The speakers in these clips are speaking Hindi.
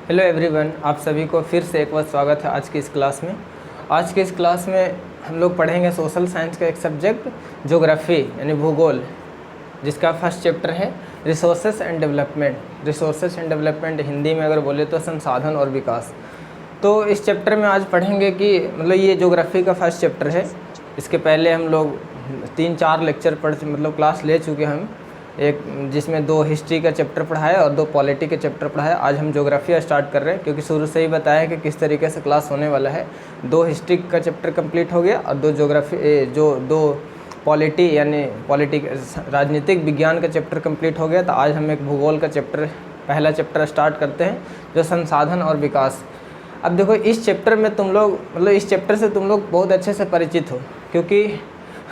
हेलो एवरीवन, आप सभी को फिर से एक बार स्वागत है आज की इस क्लास में। आज की इस क्लास में हम लोग पढ़ेंगे सोशल साइंस का एक सब्जेक्ट ज्योग्राफी यानी भूगोल, जिसका फर्स्ट चैप्टर है resources and development. Resources and development Hindi में अगर बोले तो संसाधन और विकास। तो इस चैप्टर में आज पढ़ेंगे कि ये ज्योग्राफी का फर्स्ट चैप्टर है। इसके पहले हम लोग 3-4 लेक्चर क्लास ले चुके हैं हम, एक जिसमें 2 हिस्ट्री का चैप्टर पढ़ाया और 2 पॉलिटी के चैप्टर पढ़ाया। आज हम ज्योग्राफी स्टार्ट कर रहे हैं क्योंकि शुरू से ही बताया कि किस तरीके से क्लास होने वाला है। 2 हिस्ट्री का चैप्टर कंप्लीट हो गया और 2 ज्योग्राफी दो पॉलिटी यानी राजनीतिक विज्ञान का चैप्टर कंप्लीट हो गया। तो आज हम एक भूगोल का पहला चैप्टर स्टार्ट करते हैं, जो संसाधन और विकास। अब देखो, इस चैप्टर में तुम लोग इस चैप्टर से तुम लोग बहुत अच्छे से परिचित हो, क्योंकि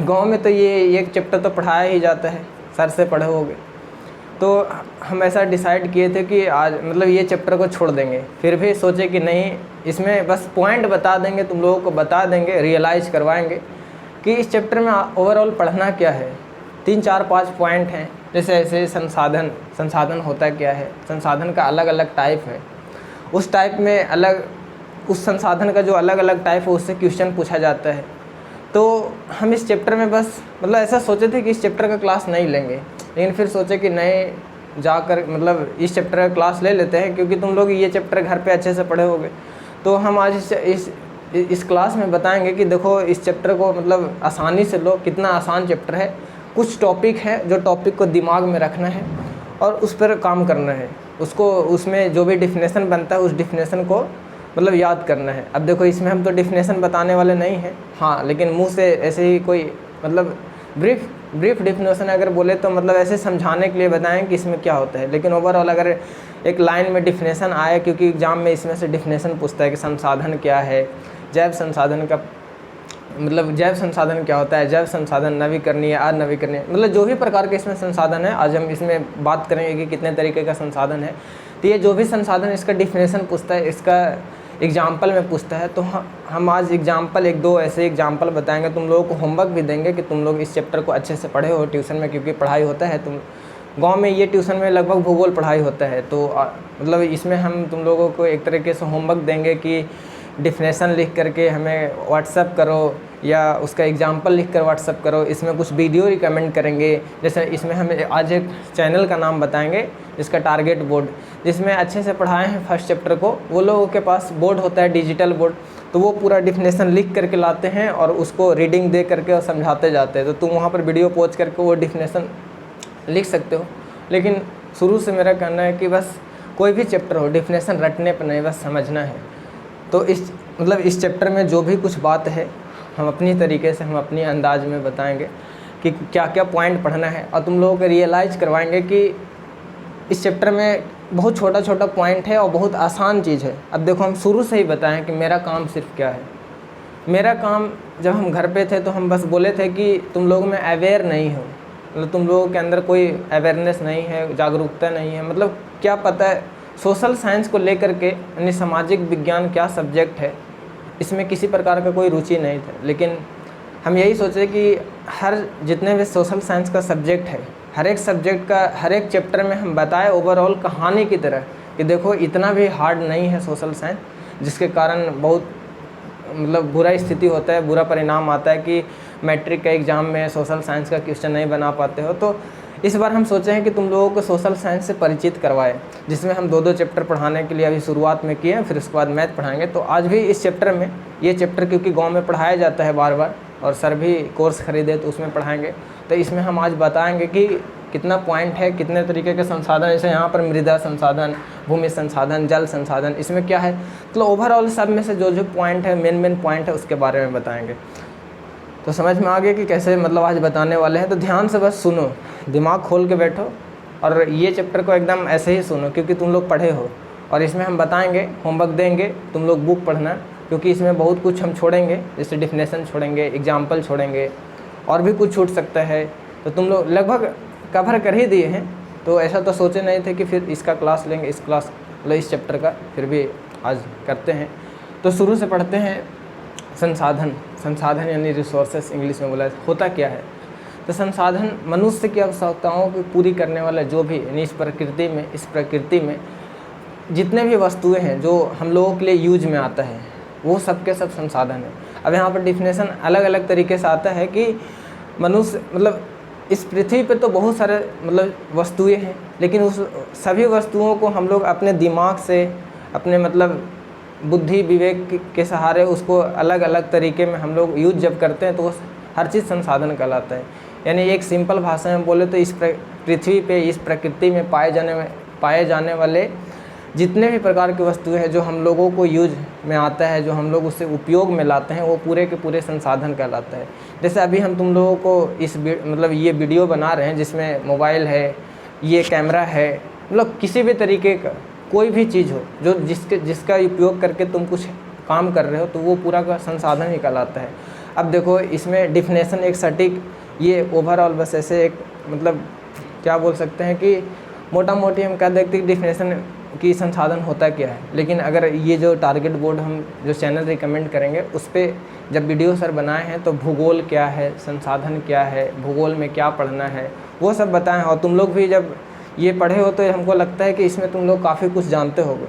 गांव में तो ये एक चैप्टर तो पढ़ाया ही जाता है, सर से पढ़े होगे। तो हम ऐसा डिसाइड किए थे कि आज ये चैप्टर को छोड़ देंगे। फिर भी सोचे कि नहीं, इसमें बस पॉइंट बता देंगे, तुम लोगों को बता देंगे, रियलाइज़ करवाएंगे कि इस चैप्टर में ओवरऑल पढ़ना क्या है। 3-4-5 पॉइंट हैं, जैसे ऐसे संसाधन होता क्या है, संसाधन का अलग अलग टाइप है, उस टाइप में उस संसाधन का जो अलग अलग टाइप है उससे क्वेश्चन पूछा जाता है। तो हम इस चैप्टर में बस ऐसा सोचे थे कि इस चैप्टर का क्लास नहीं लेंगे, लेकिन फिर सोचे कि नहीं, जाकर इस चैप्टर का क्लास ले लेते हैं, क्योंकि तुम लोग ये चैप्टर घर पे अच्छे से पढ़े होगे। तो हम आज इस क्लास में बताएंगे कि देखो, इस चैप्टर को आसानी से लो, कितना आसान चैप्टर है। कुछ टॉपिक है जो टॉपिक को दिमाग में रखना है और उस पर काम करना है, उसमें जो भी डिफिनेशन बनता है उस डिफिनेशन को याद करना है। अब देखो, इसमें हम तो डिफिनेशन बताने वाले नहीं हैं, हाँ, लेकिन मुंह से ऐसे ही कोई ब्रीफ डिफिनेशन अगर बोले तो ऐसे समझाने के लिए बताएं कि इसमें क्या होता है। लेकिन ओवरऑल अगर एक लाइन में डिफिनेशन आए, क्योंकि एग्जाम में इसमें से डिफिनेशन पूछता है कि संसाधन क्या है, जैव संसाधन क्या होता है, जैव संसाधन नवीकरणीय, अनवीकरणीय, जो भी प्रकार के इसमें संसाधन है, आज हम इसमें बात करेंगे कि कितने तरीके का संसाधन है। तो ये जो भी संसाधन इसका डिफिनेशन पूछता है, इसका एग्जाम्पल में पूछता है। तो हम आज एग्जाम्पल 1-2 ऐसे एग्जाम्पल बताएंगे। तुम लोगों को होमवर्क भी देंगे कि तुम लोग इस चैप्टर को अच्छे से पढ़े हो ट्यूशन में, क्योंकि पढ़ाई होता है। तुम गांव में ये ट्यूशन में लगभग भूगोल पढ़ाई होता है। तो इसमें हम तुम लोगों को एक तरीके से होमवर्क देंगे कि डिफिनेशन लिख करके हमें व्हाट्सअप करो, या उसका एग्जाम्पल लिख कर व्हाट्सअप करो। इसमें कुछ वीडियो रिकमेंड करेंगे, जैसे इसमें हम आज एक चैनल का नाम बताएंगे, इसका टारगेट बोर्ड, जिसमें अच्छे से पढ़ाए हैं फर्स्ट चैप्टर को। वो लोगों के पास बोर्ड होता है, डिजिटल बोर्ड, तो वो पूरा डिफिनेशन लिख करके लाते हैं और उसको रीडिंग दे करके और समझाते जाते हैं। तो तुम वहाँ पर वीडियो पॉज करके वो डिफिनेशन लिख सकते हो। लेकिन शुरू से मेरा कहना है कि बस कोई भी चैप्टर हो, डिफिनेशन रटने पर नहीं, बस समझना है। तो इस चैप्टर में जो भी कुछ बात है, हम अपनी तरीके से, हम अपनी अंदाज में बताएंगे कि क्या क्या पॉइंट पढ़ना है, और तुम लोगों को रियलाइज करवाएंगे कि इस चैप्टर में बहुत छोटा छोटा पॉइंट है और बहुत आसान चीज़ है। अब देखो, हम शुरू से ही बताएं कि मेरा काम सिर्फ क्या है। मेरा काम, जब हम घर पे थे तो हम बस बोले थे कि तुम लोग में अवेयर नहीं हो, तुम लोगों के अंदर कोई अवेयरनेस नहीं है, जागरूकता नहीं है, क्या पता है सोशल साइंस को लेकर के, यानी सामाजिक विज्ञान क्या सब्जेक्ट है, इसमें किसी प्रकार का कोई रुचि नहीं था। लेकिन हम यही सोचे कि जितने भी सोशल साइंस का सब्जेक्ट है, हर एक सब्जेक्ट का हर एक चैप्टर में हम बताएं ओवरऑल कहानी की तरह कि देखो, इतना भी हार्ड नहीं है सोशल साइंस, जिसके कारण बहुत बुरा स्थिति होता है, बुरा परिणाम आता है कि मैट्रिक के एग्ज़ाम में सोशल साइंस का क्वेश्चन नहीं बना पाते हो। तो इस बार हम सोचे हैं कि तुम लोगों को सोशल साइंस से परिचित करवाएं, जिसमें हम 2-2 चैप्टर पढ़ाने के लिए अभी शुरुआत में किए हैं, फिर उसके बाद मैथ पढ़ाएंगे। तो आज भी इस चैप्टर में, ये चैप्टर क्योंकि गांव में पढ़ाया जाता है बार बार, और सर भी कोर्स खरीदे तो उसमें पढ़ाएंगे, तो इसमें हम आज बताएंगे कि कितना पॉइंट है, कितने तरीके के संसाधन, जैसे यहाँ पर मृदा संसाधन, भूमि संसाधन, जल संसाधन, इसमें क्या है, तो ओवरऑल सब में से जो जो पॉइंट है, मेन पॉइंट है, उसके बारे में बताएंगे। तो समझ में आ गया कि कैसे आज बताने वाले हैं। तो ध्यान से बस सुनो, दिमाग खोल के बैठो, और ये चैप्टर को एकदम ऐसे ही सुनो, क्योंकि तुम लोग पढ़े हो। और इसमें हम बताएंगे, होमवर्क देंगे, तुम लोग बुक पढ़ना, क्योंकि इसमें बहुत कुछ हम छोड़ेंगे, जैसे डिफिनेशन छोड़ेंगे, एग्जाम्पल छोड़ेंगे, और भी कुछ छूट सकता है। तो तुम लोग लगभग कवर कर ही दिए हैं, तो ऐसा तो सोचे नहीं थे कि फिर इसका क्लास लेंगे, इस चैप्टर का, फिर भी आज करते हैं। तो शुरू से पढ़ते हैं। संसाधन यानी रिसोर्सेस इंग्लिश में बोला होता क्या है। तो संसाधन मनुष्य की आवश्यकताओं को पूरी करने वाला जो भी, यानी इस प्रकृति में जितने भी वस्तुएं हैं जो हम लोगों के लिए यूज में आता है वो सब के सब संसाधन है। अब यहाँ पर डिफिनेशन अलग अलग तरीके से आता है कि मनुष्य मतलब इस पृथ्वी पे तो बहुत सारे मतलब वस्तुएं हैं, लेकिन उस सभी वस्तुओं को हम लोग अपने दिमाग से, अपने मतलब बुद्धि विवेक के सहारे उसको अलग अलग तरीके में हम लोग यूज जब करते हैं तो वो हर चीज़ संसाधन कहलाता है। यानी एक सिंपल भाषा में बोले तो इस पृथ्वी पे, इस प्रकृति में पाए जाने वाले जितने भी प्रकार की वस्तुएं हैं जो हम लोगों को यूज में आता है, जो हम लोग उससे उपयोग में लाते हैं, वो पूरे के पूरे संसाधन कहलाता है। जैसे अभी हम तुम लोगों को इस मतलब ये वीडियो बना रहे हैं जिसमें मोबाइल है, ये कैमरा है, मतलब किसी भी तरीके का कोई भी चीज़ हो जो जिसका उपयोग करके तुम कुछ काम कर रहे हो तो वो पूरा का संसाधन ही कहलाता है। अब देखो इसमें डिफिनेशन एक सटीक ये ओवरऑल बस ऐसे एक मतलब क्या बोल सकते हैं कि मोटा मोटी हम कह देखते हैं डिफिनेशन कि संसाधन होता क्या है, लेकिन अगर ये जो टारगेट बोर्ड हम जो चैनल रिकमेंड करेंगे उस पर जब वीडियो सर बनाए हैं तो भूगोल क्या है, संसाधन क्या है, भूगोल में क्या पढ़ना है वो सब बताएं। और तुम लोग भी जब ये पढ़े हो तो हमको लगता है कि इसमें तुम लोग काफ़ी कुछ जानते होगे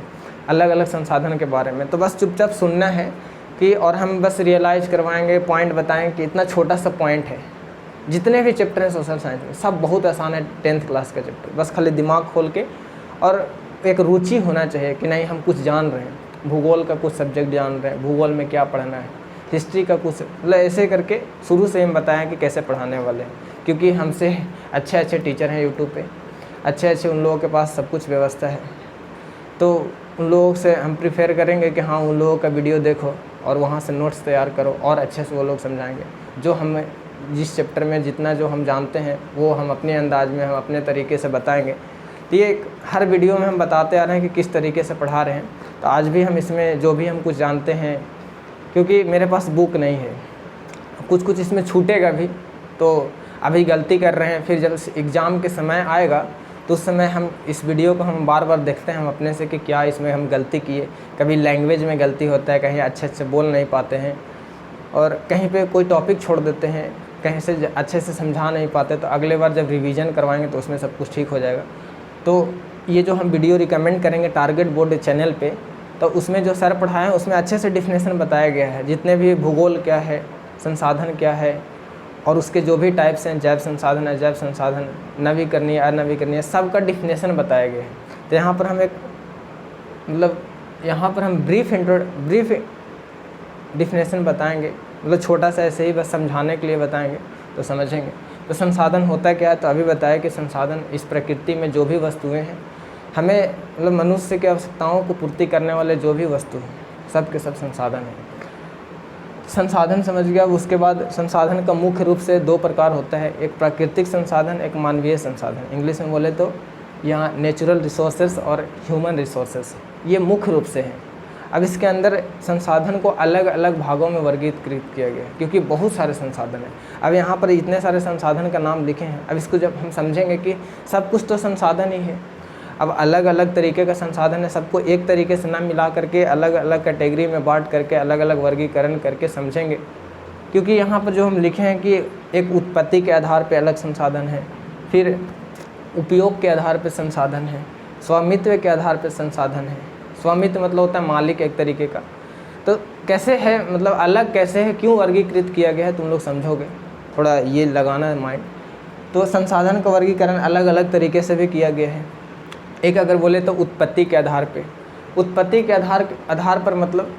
अलग अलग संसाधन के बारे में। तो बस चुपचाप सुनना है कि और हम बस रियलाइज़ करवाएंगे, पॉइंट बताएंगे कि इतना छोटा सा पॉइंट है। जितने भी चैप्टर हैं सोशल साइंस में सब बहुत आसान है, 10th क्लास का चैप्टर। बस खाली दिमाग खोल के और एक रुचि होना चाहिए कि नहीं हम कुछ जान रहे हैं, भूगोल का कुछ सब्जेक्ट जान रहे हैं, भूगोल में क्या पढ़ना है, हिस्ट्री का कुछ मतलब ऐसे करके शुरू से हम बताएं कि कैसे पढ़ाने वाले हैं। क्योंकि हमसे अच्छे अच्छे टीचर हैं यूट्यूब पे, अच्छे अच्छे उन लोगों के पास सब कुछ व्यवस्था है, तो उन लोगों से हम प्रीफर करेंगे कि हाँ उन लोगों का वीडियो देखो और वहाँ से नोट्स तैयार करो और अच्छे से वो लोग समझाएंगे। जो हम जिस चैप्टर में जितना जो हम जानते हैं वो हम अपने अंदाज में, हम अपने तरीके से बताएंगे। तो ये हर वीडियो में हम बताते आ रहे हैं कि किस तरीके से पढ़ा रहे हैं। तो आज भी हम इसमें जो भी हम कुछ जानते हैं, क्योंकि मेरे पास बुक नहीं है, कुछ कुछ इसमें छूटेगा भी, तो अभी गलती कर रहे हैं, फिर जब एग्ज़ाम के समय आएगा तो उस समय हम इस वीडियो को हम बार बार देखते हैं हम अपने से कि क्या इसमें हम गलती किए। कभी लैंग्वेज में गलती होता है, कहीं अच्छे अच्छे बोल नहीं पाते हैं और कहीं पे कोई टॉपिक छोड़ देते हैं, कहीं से अच्छे से समझा नहीं पाते। तो अगले बार जब रिवीजन करवाएंगे तो उसमें सब कुछ ठीक हो जाएगा। तो ये जो हम वीडियो रिकमेंड करेंगे टारगेट बोर्ड चैनल पे, तो उसमें जो सर पढ़ाए हैं उसमें अच्छे से डिफिनेशन बताया गया है, जितने भी भूगोल क्या है, संसाधन क्या है और उसके जो भी टाइप्स हैं, जैव संसाधन, अजैव संसाधन, नवीकरणीय, अनवीकरणीय, सब का डिफिनेशन बताया गया है। तो यहाँ पर हम एक मतलब यहाँ पर हम ब्रीफ डिफिनेशन बताएंगे, मतलब छोटा सा ऐसे ही बस समझाने के लिए बताएंगे तो समझेंगे। तो संसाधन होता क्या है, तो अभी बताया कि संसाधन इस प्रकृति में जो भी वस्तुएं हैं, हमें मतलब मनुष्य की आवश्यकताओं को पूर्ति करने वाले जो भी वस्तु हैं सब के सब संसाधन हैं। संसाधन समझ गया। उसके बाद संसाधन का मुख्य रूप से दो प्रकार होता है, एक प्राकृतिक संसाधन, एक मानवीय संसाधन। इंग्लिश में बोले तो यहाँ नेचुरल रिसोर्सेस और ह्यूमन रिसोर्सेस, ये मुख्य रूप से हैं। अब इसके अंदर संसाधन को अलग अलग भागों में वर्गीकृत किया गया है क्योंकि बहुत सारे संसाधन हैं। अब यहाँ पर इतने सारे संसाधन का नाम लिखे हैं, अब इसको जब हम समझेंगे कि सब कुछ तो संसाधन ही है, अब अलग अलग तरीके का संसाधन है, सबको एक तरीके से ना मिला करके अलग अलग कैटेगरी में बांट करके अलग अलग वर्गीकरण करके समझेंगे। क्योंकि यहाँ पर जो हम लिखे हैं कि एक उत्पत्ति के आधार पर अलग संसाधन है, फिर उपयोग के आधार पर संसाधन है, स्वामित्व के आधार पर संसाधन है। स्वामित्व मतलब होता है मालिक एक तरीके का। तो कैसे है, मतलब अलग कैसे है, क्यों वर्गीकृत किया गया है, तुम लोग समझोगे, थोड़ा ये लगाना है माइंड। तो संसाधन का वर्गीकरण अलग अलग तरीके से भी किया गया है। एक अगर बोले तो उत्पत्ति के आधार पे, उत्पत्ति के आधार पर मतलब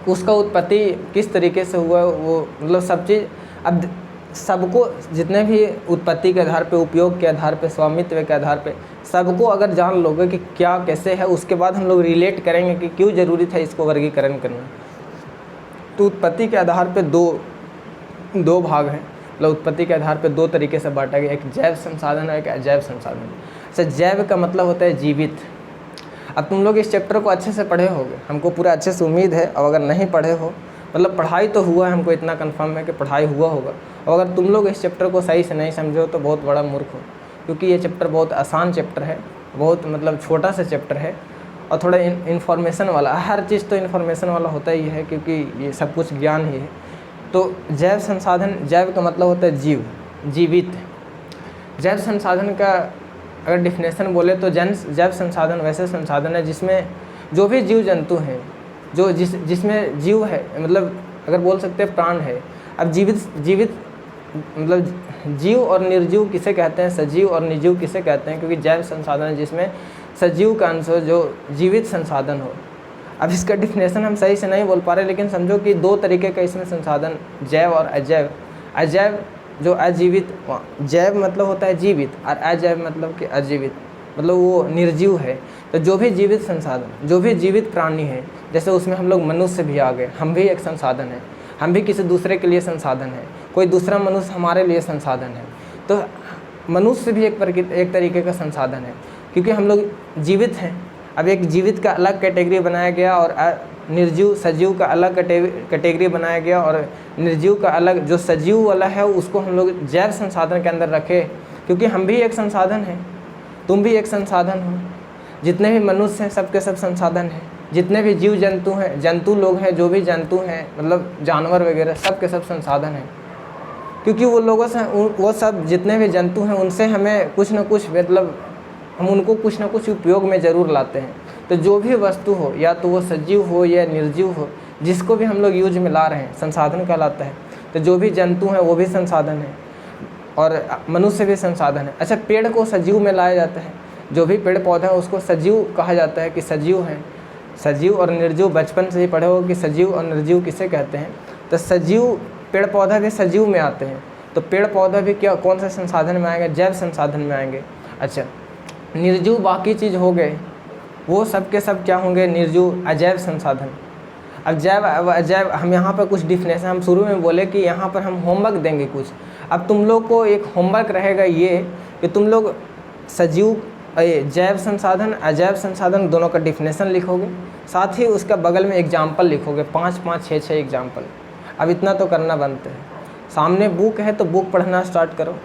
उसका उत्पत्ति किस तरीके से हुआ, वो मतलब सब चीज़। अब सबको जितने भी उत्पत्ति के आधार पे, उपयोग के आधार पे, स्वामित्व के आधार पे, सबको अगर जान लोगे कि क्या कैसे है, उसके बाद हम लोग रिलेट करेंगे कि क्यों ज़रूरी था इसको वर्गीकरण करना। तो उत्पत्ति के आधार पे दो भाग हैं, मतलब उत्पत्ति के आधार पे दो तरीके से बांटा गया, एक जैव संसाधन और एक अजैव संसाधन। जैसे जैव का मतलब होता है जीवित। अब तुम लोग इस चैप्टर को अच्छे से पढ़े होगे, हमको पूरा अच्छे से उम्मीद है। और अगर नहीं पढ़े हो, मतलब पढ़ाई तो हुआ है, हमको इतना कंफर्म है कि पढ़ाई हुआ होगा। और अगर तुम लोग इस चैप्टर को सही से नहीं समझो तो बहुत बड़ा मूर्ख हो, क्योंकि ये चैप्टर बहुत आसान चैप्टर है, बहुत मतलब छोटा सा चैप्टर है और थोड़ा इन्फॉर्मेशन वाला। हर चीज़ तो इन्फॉर्मेशन वाला होता ही है क्योंकि ये सब कुछ ज्ञान ही है। तो जैव संसाधन, जैव का मतलब होता है जीव, जीवित। जैव संसाधन का अगर डिफिनेशन बोले तो जैव संसाधन वैसे संसाधन है जिसमें जो भी जीव जंतु हैं, जो जिसमें जीव है, मतलब अगर बोल सकते हैं प्राण है। अब जीवित मतलब जीव और निर्जीव किसे कहते हैं, सजीव और निर्जीव किसे कहते हैं, क्योंकि जैव संसाधन है जिसमें सजीव का अंश हो, जो जीवित संसाधन हो। अब इसका डिफिनेशन हम सही से नहीं बोल पा रहे, लेकिन समझो कि दो तरीके का इसमें संसाधन, जैव और अजैव। अजैव जो अजीवित, जैव मतलब होता है जीवित और अजैव मतलब कि अजीवित, मतलब वो निर्जीव है। तो जो भी जीवित संसाधन, जो भी जीवित प्राणी है, जैसे उसमें हम लोग मनुष्य भी आ गए, हम भी एक संसाधन है, हम भी किसी दूसरे के लिए संसाधन है, कोई दूसरा मनुष्य हमारे लिए संसाधन है। तो मनुष्य भी एक तरीके का संसाधन है, क्योंकि हम लोग जीवित हैं। अब एक जीवित का अलग कैटेगरी बनाया गया और निर्जीव सजीव का अलग कैटेगरी बनाया गया, और निर्जीव का अलग, जो सजीव वाला है उसको हम लोग जैव संसाधन के अंदर रखे, क्योंकि हम भी एक संसाधन हैं, तुम भी एक संसाधन हो। जितने भी मनुष्य हैं सबके सब संसाधन हैं, जितने भी जीव जंतु हैं, जंतु लोग हैं, जो भी जंतु हैं मतलब जानवर वगैरह, सबके सब संसाधन हैं। क्योंकि वो लोगों से, वो सब जितने भी जंतु हैं उनसे हमें कुछ ना कुछ, मतलब हम उनको कुछ ना कुछ उपयोग में ज़रूर लाते हैं। तो जो भी वस्तु हो, या तो वो सजीव हो या निर्जीव हो, जिसको भी हम लोग यूज में ला रहे हैं, संसाधन कहलाता है। तो जो भी जंतु हैं वो भी संसाधन है, और मनुष्य भी संसाधन है। अच्छा, पेड़ को सजीव में लाया जाता है, जो भी पेड़ पौधा है उसको सजीव कहा जाता है कि सजीव हैं। सजीव और निर्जीव बचपन से ही पढ़े हो कि सजीव और निर्जीव किसे कहते हैं। तो सजीव पेड़ पौधा भी सजीव में आते हैं। तो पेड़ पौधा भी क्या, कौन से संसाधन में आएंगे, जैव संसाधन में आएंगे। अच्छा, निर्जीव बाकी चीज़ हो गए, वो सब के सब क्या होंगे, निर्जीव अजैव संसाधन। अब जैव अजैव, हम यहाँ पर कुछ डिफिनेशन, हम शुरू में बोले कि यहाँ पर हम होमवर्क देंगे कुछ। अब तुम लोग को एक होमवर्क रहेगा ये कि तुम लोग सजीव, जैव संसाधन, अजैव संसाधन दोनों का डिफिनेशन लिखोगे, साथ ही उसका बगल में एग्जाम्पल लिखोगे, 5-5, 6-6 एग्जाम्पल। अब इतना तो करना बनता है। सामने बुक है तो बुक पढ़ना स्टार्ट करो,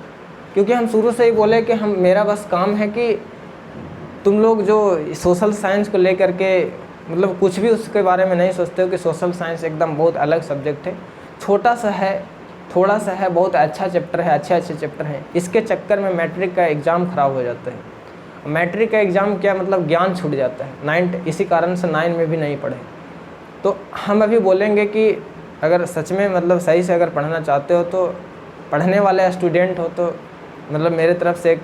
क्योंकि हम शुरू से ही बोले कि मेरा बस काम है कि तुम लोग जो सोशल साइंस को लेकर के, मतलब कुछ भी उसके बारे में नहीं सोचते हो कि सोशल साइंस एकदम बहुत अलग सब्जेक्ट है, छोटा सा है, थोड़ा सा है, बहुत अच्छा चैप्टर है, अच्छे चैप्टर हैं। इसके चक्कर में मैट्रिक का एग्ज़ाम ख़राब हो जाता है। मैट्रिक का एग्ज़ाम क्या, मतलब ज्ञान छूट जाता है। इसी कारण से 9 में भी नहीं पढ़े। तो हम अभी बोलेंगे कि अगर सच में मतलब सही से अगर पढ़ना चाहते हो, तो पढ़ने वाले स्टूडेंट हो, तो मतलब मेरे तरफ से एक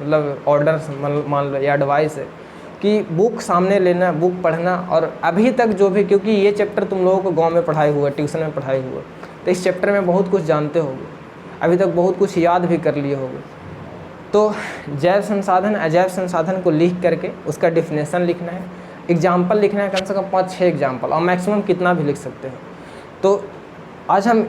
मतलब ऑर्डर मान लो या एडवाइस है कि बुक सामने लेना, बुक पढ़ना। और अभी तक जो भी, क्योंकि ये चैप्टर तुम लोगों को गांव में पढ़ाई हुआ, ट्यूशन में पढ़ाई हुआ, तो इस चैप्टर में बहुत कुछ जानते होगे, अभी तक बहुत कुछ याद भी कर लिए होगे। तो जैव संसाधन अजैव संसाधन को लिख करके उसका डिफिनेशन लिखना है, एग्जाम्पल लिखना है, कम से कम 5-6 एग्जाम्पल, और मैक्सिमम कितना भी लिख सकते हो। तो आज हम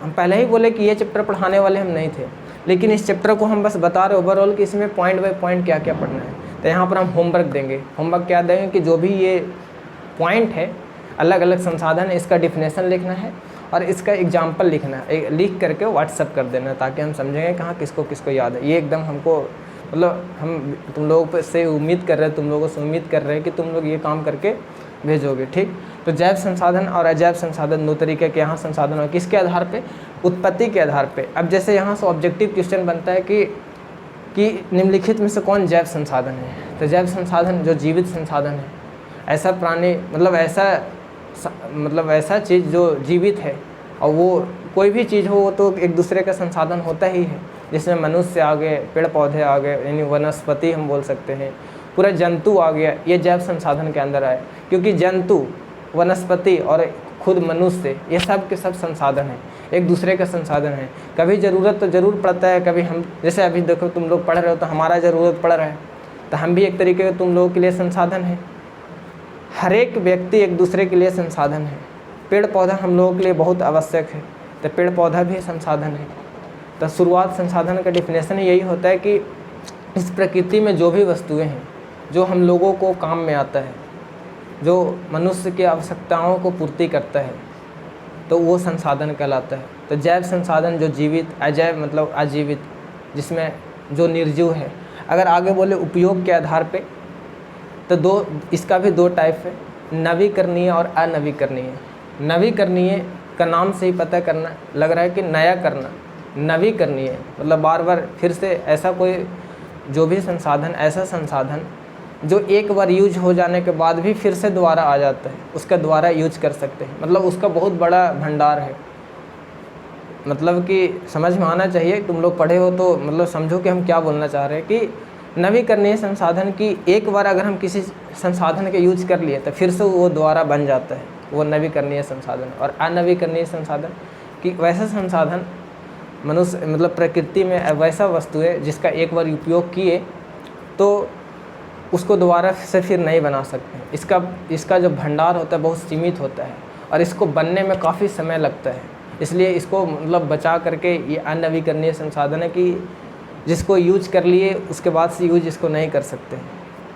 पहले ही बोले कि ये चैप्टर पढ़ाने वाले हम नहीं थे, लेकिन इस चैप्टर को हम बस बता रहे ओवरऑल कि इसमें पॉइंट बाय पॉइंट क्या क्या पढ़ना है। तो यहाँ पर हम होमवर्क देंगे। होमवर्क क्या देंगे कि जो भी ये पॉइंट है, अलग अलग संसाधन है, इसका डिफिनेशन लिखना है और इसका एग्जाम्पल लिखना है, लिख करके व्हाट्सअप कर देना, ताकि हम समझेंगे कहाँ किसको किसको याद है। ये एकदम हमको, मतलब हम तुम लोगों से उम्मीद कर रहे हैं, तुम लोगों से उम्मीद कर रहे हैं कि तुम लोग ये काम करके भेजोगे, ठीक। तो जैव संसाधन और अजैव संसाधन दो तरीके के यहाँ संसाधन हो, किसके आधार पे, उत्पत्ति के आधार पे। अब जैसे यहाँ से ऑब्जेक्टिव क्वेश्चन बनता है कि निम्नलिखित में से कौन जैव संसाधन है। तो जैव संसाधन जो जीवित संसाधन है, ऐसा प्राणी, मतलब ऐसा चीज़ जो जीवित है, और वो कोई भी चीज़ हो वो तो एक दूसरे का संसाधन होता ही है, जिसमें मनुष्य आ गए, पेड़ पौधे आ गए, यानी वनस्पति हम बोल सकते हैं, पूरा जंतु आ गया, ये जैव संसाधन के अंदर आए। क्योंकि जंतु, वनस्पति और खुद मनुष्य, ये सब के सब संसाधन हैं, एक दूसरे का संसाधन है। कभी ज़रूरत तो ज़रूर पड़ता है, कभी हम, जैसे अभी देखो तुम लोग पढ़ रहे हो तो हमारा ज़रूरत पड़ रहा है, तो हम भी एक तरीके का तुम लोगों के लिए संसाधन है। हर एक व्यक्ति एक दूसरे के लिए संसाधन है। पेड़ पौधा हम लोगों के लिए बहुत आवश्यक है, तो पेड़ पौधा भी संसाधन है। तो शुरुआत संसाधन का डिफिनेशन यही होता है कि इस प्रकृति में जो भी वस्तुएं हैं जो हम लोगों को काम में आता है, जो मनुष्य की आवश्यकताओं को पूर्ति करता है, तो वो संसाधन कहलाता है। तो जैव संसाधन जो जीवित, अजैव मतलब अजीवित, जिसमें जो निर्जीव है। अगर आगे बोले उपयोग के आधार पे, तो इसका भी 2 टाइप है, नवीकरणीय और अनवीकरणीय। नवीकरणीय का नाम से ही पता करना लग रहा है कि नया करना। नवीकरणीय मतलब बार बार फिर से ऐसा कोई जो भी संसाधन, ऐसा संसाधन जो एक बार यूज हो जाने के बाद भी फिर से दोबारा आ जाता है, उसका दोबारा यूज कर सकते हैं, मतलब उसका बहुत बड़ा भंडार है। मतलब कि समझ में आना चाहिए, तुम लोग पढ़े हो तो मतलब समझो कि हम क्या बोलना चाह रहे हैं कि नवीकरणीय संसाधन की एक बार अगर हम किसी संसाधन के यूज कर लिए तो फिर से वो दोबारा बन जाता है, वो नवीकरणीय संसाधन। और अनवीकरणीय संसाधन कि वैसा संसाधन मनुष्य मतलब प्रकृति में वैसा वस्तु है जिसका एक बार उपयोग किए तो उसको दोबारा से फिर नहीं बना सकते। इसका जो भंडार होता है बहुत सीमित होता है और इसको बनने में काफ़ी समय लगता है, इसलिए इसको मतलब बचा करके ये अनवीकरणीय संसाधन है कि जिसको यूज कर लिए उसके बाद से यूज इसको नहीं कर सकते।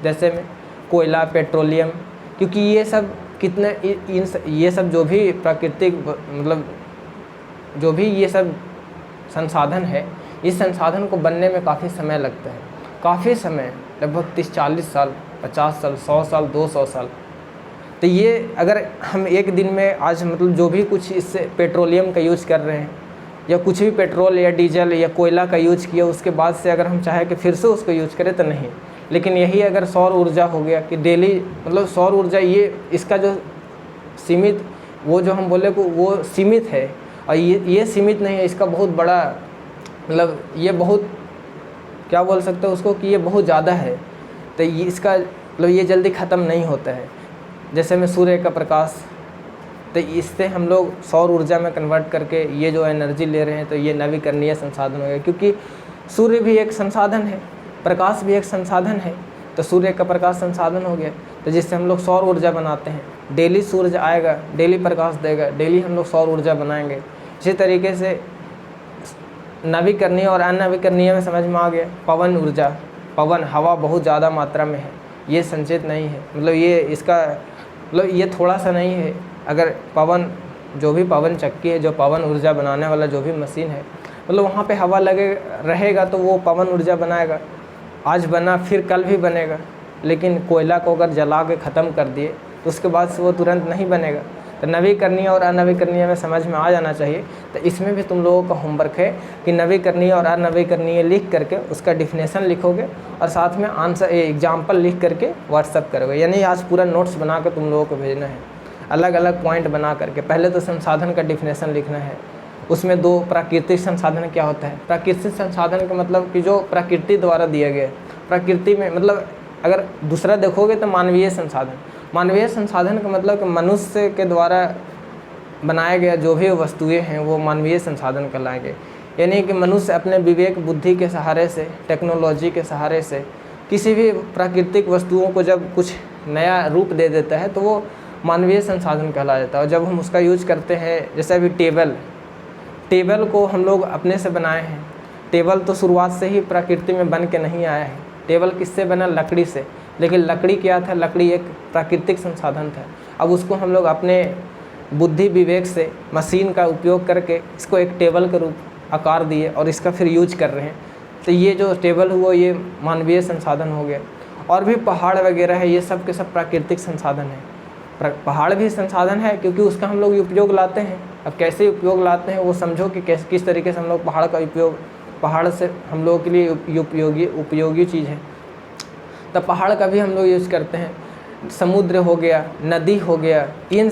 जैसे में कोयला, पेट्रोलियम, क्योंकि ये सब ये सब जो भी प्राकृतिक मतलब जो भी ये सब संसाधन है, इस संसाधन को बनने में काफ़ी समय लगता है, काफ़ी समय, लगभग 30-40 साल, 50 साल, 100 साल, 200 साल। तो ये अगर हम एक दिन में आज मतलब जो भी कुछ इससे पेट्रोलियम का यूज़ कर रहे हैं या कुछ भी पेट्रोल या डीजल या कोयला का यूज़ किया, उसके बाद से अगर हम चाहें कि फिर से उसको यूज करें तो नहीं। लेकिन यही अगर सौर ऊर्जा हो गया कि डेली मतलब सौर ऊर्जा, ये इसका जो सीमित, वो जो हम बोले को वो सीमित है और ये सीमित नहीं है, इसका बहुत बड़ा मतलब ये बहुत क्या बोल सकते हो उसको कि ये बहुत ज़्यादा है। तो ये इसका मतलब ये जल्दी ख़त्म नहीं होता है। जैसे में सूर्य का प्रकाश, तो इससे हम लोग सौर ऊर्जा में कन्वर्ट करके ये जो एनर्जी ले रहे हैं, तो ये नवीकरणीय संसाधन हो गया। क्योंकि सूर्य भी एक संसाधन है, प्रकाश भी एक संसाधन है, तो सूर्य का प्रकाश संसाधन हो गया। तो जिससे हम लोग सौर ऊर्जा बनाते हैं, डेली सूरज आएगा, डेली प्रकाश देगा, डेली हम लोग सौर ऊर्जा बनाएंगे। इसी तरीके से नवीकरणीय और अनवीकरणीय में समझ में आ गया। पवन ऊर्जा, पवन हवा बहुत ज़्यादा मात्रा में है, ये संचित नहीं है, मतलब ये इसका मतलब ये थोड़ा सा नहीं है। अगर पवन, जो भी पवन चक्की है, जो पवन ऊर्जा बनाने वाला जो भी मशीन है, मतलब वहाँ पे हवा लगे रहेगा तो वो पवन ऊर्जा बनाएगा। आज बना फिर कल भी बनेगा, लेकिन कोयला को अगर जला के ख़त्म कर दिए तो उसके बाद से वो तुरंत नहीं बनेगा। तो नवीकरणीय और अनवीकरणीय में समझ में आ जाना चाहिए। तो इसमें भी तुम लोगों का होमवर्क है कि नवीकरणीय और अनवीकरणीय लिख करके उसका डिफिनेशन लिखोगे और साथ में आंसर एग्जाम्पल लिख करके व्हाट्सअप करोगे। यानी आज पूरा नोट्स बना कर तुम लोगों को भेजना है, अलग अलग पॉइंट बना करके। पहले तो संसाधन का डिफिनेशन लिखना है, उसमें 2 प्राकृतिक संसाधन क्या होता है। प्राकृतिक संसाधन का मतलब कि जो प्रकृति द्वारा दिया गया है, प्रकृति में मतलब अगर दूसरा देखोगे तो मानवीय संसाधन। मानवीय संसाधन का मतलब कि मनुष्य के द्वारा बनाया गया जो भी वस्तुएं हैं वो मानवीय संसाधन कहलाएंगे। यानी कि मनुष्य अपने विवेक बुद्धि के सहारे से, टेक्नोलॉजी के सहारे से किसी भी प्राकृतिक वस्तुओं को जब कुछ नया रूप दे देता है तो वो मानवीय संसाधन कहला जाता है। और जब हम उसका यूज करते हैं, जैसे अभी टेबल को हम लोग अपने से बनाए हैं। टेबल तो शुरुआत से ही प्रकृति में बन के नहीं आया है। टेबल किससे बना? लकड़ी से। लेकिन लकड़ी क्या था? लकड़ी एक प्राकृतिक संसाधन था। अब उसको हम लोग अपने बुद्धि विवेक से मशीन का उपयोग करके इसको एक टेबल के रूप आकार दिए और इसका फिर यूज कर रहे हैं। तो ये जो टेबल हुआ ये मानवीय संसाधन हो गया। और भी पहाड़ वगैरह है, ये सब के सब प्राकृतिक संसाधन है। पहाड़ भी संसाधन है क्योंकि उसका हम लोग उपयोग लाते हैं। अब कैसे उपयोग लाते हैं वो समझो कि किस तरीके से हम लोग पहाड़ का उपयोग, पहाड़ से हम लोगों के लिए उपयोगी चीज़ है। तो पहाड़ का भी हम लोग यूज़ करते हैं। समुद्र हो गया, नदी हो गया, ये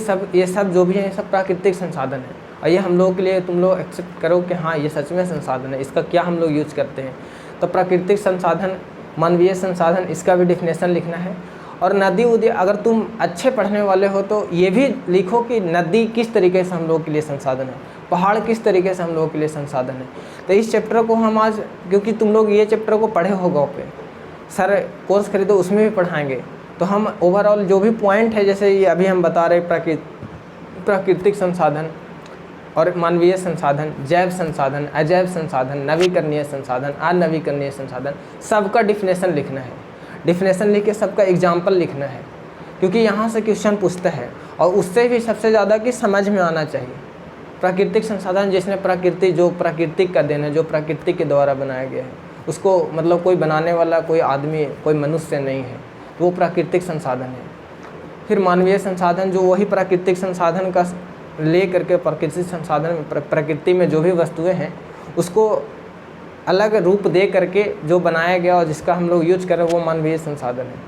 सब जो भी है ये सब प्राकृतिक संसाधन है। और ये हम लोगों के लिए तुम लोग एक्सेप्ट करो कि हाँ ये सच में संसाधन है, इसका क्या हम लोग यूज करते हैं। तो प्राकृतिक संसाधन, मानवीय संसाधन, इसका भी डिफिनेशन लिखना है। और नदी उदी, अगर तुम अच्छे पढ़ने वाले हो तो ये भी लिखो कि नदी किस तरीके से हम लोग के लिए संसाधन है, पहाड़ किस तरीके से हम लोगों के लिए संसाधन है। तो इस चैप्टर को हम आज, क्योंकि तुम लोग ये चैप्टर को पढ़े हो गाँव पे, सर कोर्स खरीदो उसमें भी पढ़ाएंगे, तो हम ओवरऑल जो भी पॉइंट है, जैसे ये अभी हम बता रहे प्राकृतिक संसाधन और मानवीय संसाधन, जैव संसाधन, अजैव संसाधन, नवीकरणीय संसाधन, अनवीकरणीय संसाधन, सबका डिफिनेशन लिखना है। डिफिनेशन लिख के सबका एग्जाम्पल लिखना है, क्योंकि यहाँ से क्वेश्चन पूछता है। और उससे भी सबसे ज़्यादा कि समझ में आना चाहिए। प्राकृतिक संसाधन जिसने प्रकृति, जो प्राकृतिक का देन है, जो प्रकृति के द्वारा बनाया गया है, उसको मतलब कोई बनाने वाला कोई आदमी, कोई मनुष्य नहीं है, तो वो प्राकृतिक संसाधन है। फिर मानवीय संसाधन जो वही प्राकृतिक संसाधन का ले करके, प्राकृतिक संसाधन में प्रकृति में जो भी वस्तुएं हैं उसको अलग रूप दे करके जो बनाया गया और जिसका हम लोग यूज कर रहे हैं वो मानवीय संसाधन है।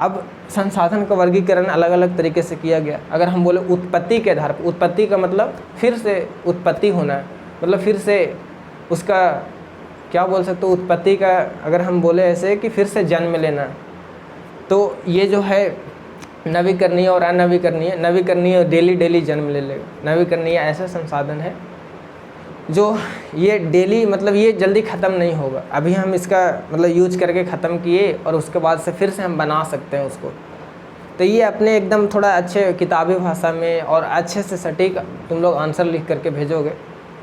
अब संसाधन का वर्गीकरण अलग अलग तरीके से किया गया। अगर हम बोले उत्पत्ति के आधार पर, उत्पत्ति का मतलब फिर से उत्पत्ति होना है, मतलब फिर से उसका क्या बोल सकते हो, उत्पत्ति का अगर हम बोले ऐसे कि फिर से जन्म लेना, तो ये जो है नवीकरणीय और अनवीकरणीय, नवीकरणीय डेली डेली जन्म ले लेगा। नवीकरणीय ऐसा संसाधन है जो ये डेली मतलब ये जल्दी ख़त्म नहीं होगा, अभी हम इसका मतलब यूज करके ख़त्म किए और उसके बाद से फिर से हम बना सकते हैं उसको। तो ये अपने एकदम थोड़ा अच्छे किताबी भाषा में और अच्छे से सटीक तुम लोग आंसर लिख करके भेजोगे,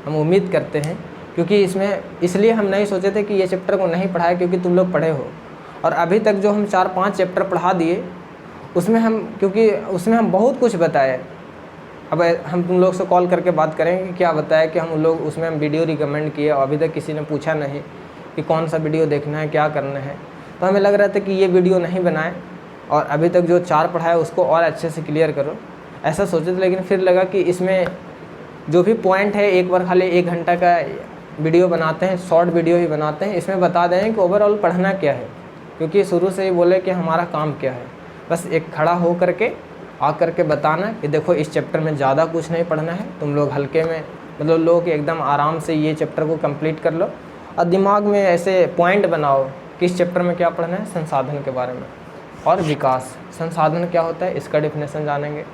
हम उम्मीद करते हैं। क्योंकि इसमें इसलिए हम नहीं सोचे थे कि ये चैप्टर को नहीं पढ़ाए, क्योंकि तुम लोग पढ़े हो और अभी तक जो हम 4-5 चैप्टर पढ़ा दिए उसमें हम, क्योंकि उसमें हम बहुत कुछ बताए। अब हम तुम लोग से कॉल करके बात करेंगे कि क्या बताया कि हम लोग उसमें हम वीडियो रिकमेंड किए और अभी तक किसी ने पूछा नहीं कि कौन सा वीडियो देखना है, क्या करना है। तो हमें लग रहा था कि ये वीडियो नहीं बनाए और अभी तक जो 4 पढ़ाए उसको और अच्छे से क्लियर करो, ऐसा सोचे थे। लेकिन फिर लगा कि इसमें जो भी पॉइंट है एक बार खाली 1 घंटा का वीडियो बनाते हैं, शॉर्ट वीडियो ही बनाते हैं, इसमें बता दें कि ओवरऑल पढ़ना क्या है। क्योंकि शुरू से ही बोले कि हमारा काम क्या है, बस एक खड़ा हो करके आ करके बताना कि देखो इस चैप्टर में ज़्यादा कुछ नहीं पढ़ना है, तुम लोग हल्के में मतलब लोग एकदम आराम से ये चैप्टर को कंप्लीट कर लो और दिमाग में ऐसे पॉइंट बनाओ कि इस चैप्टर में क्या पढ़ना है, संसाधन के बारे में और विकास। संसाधन क्या होता है इसका डेफिनेशन जानेंगे।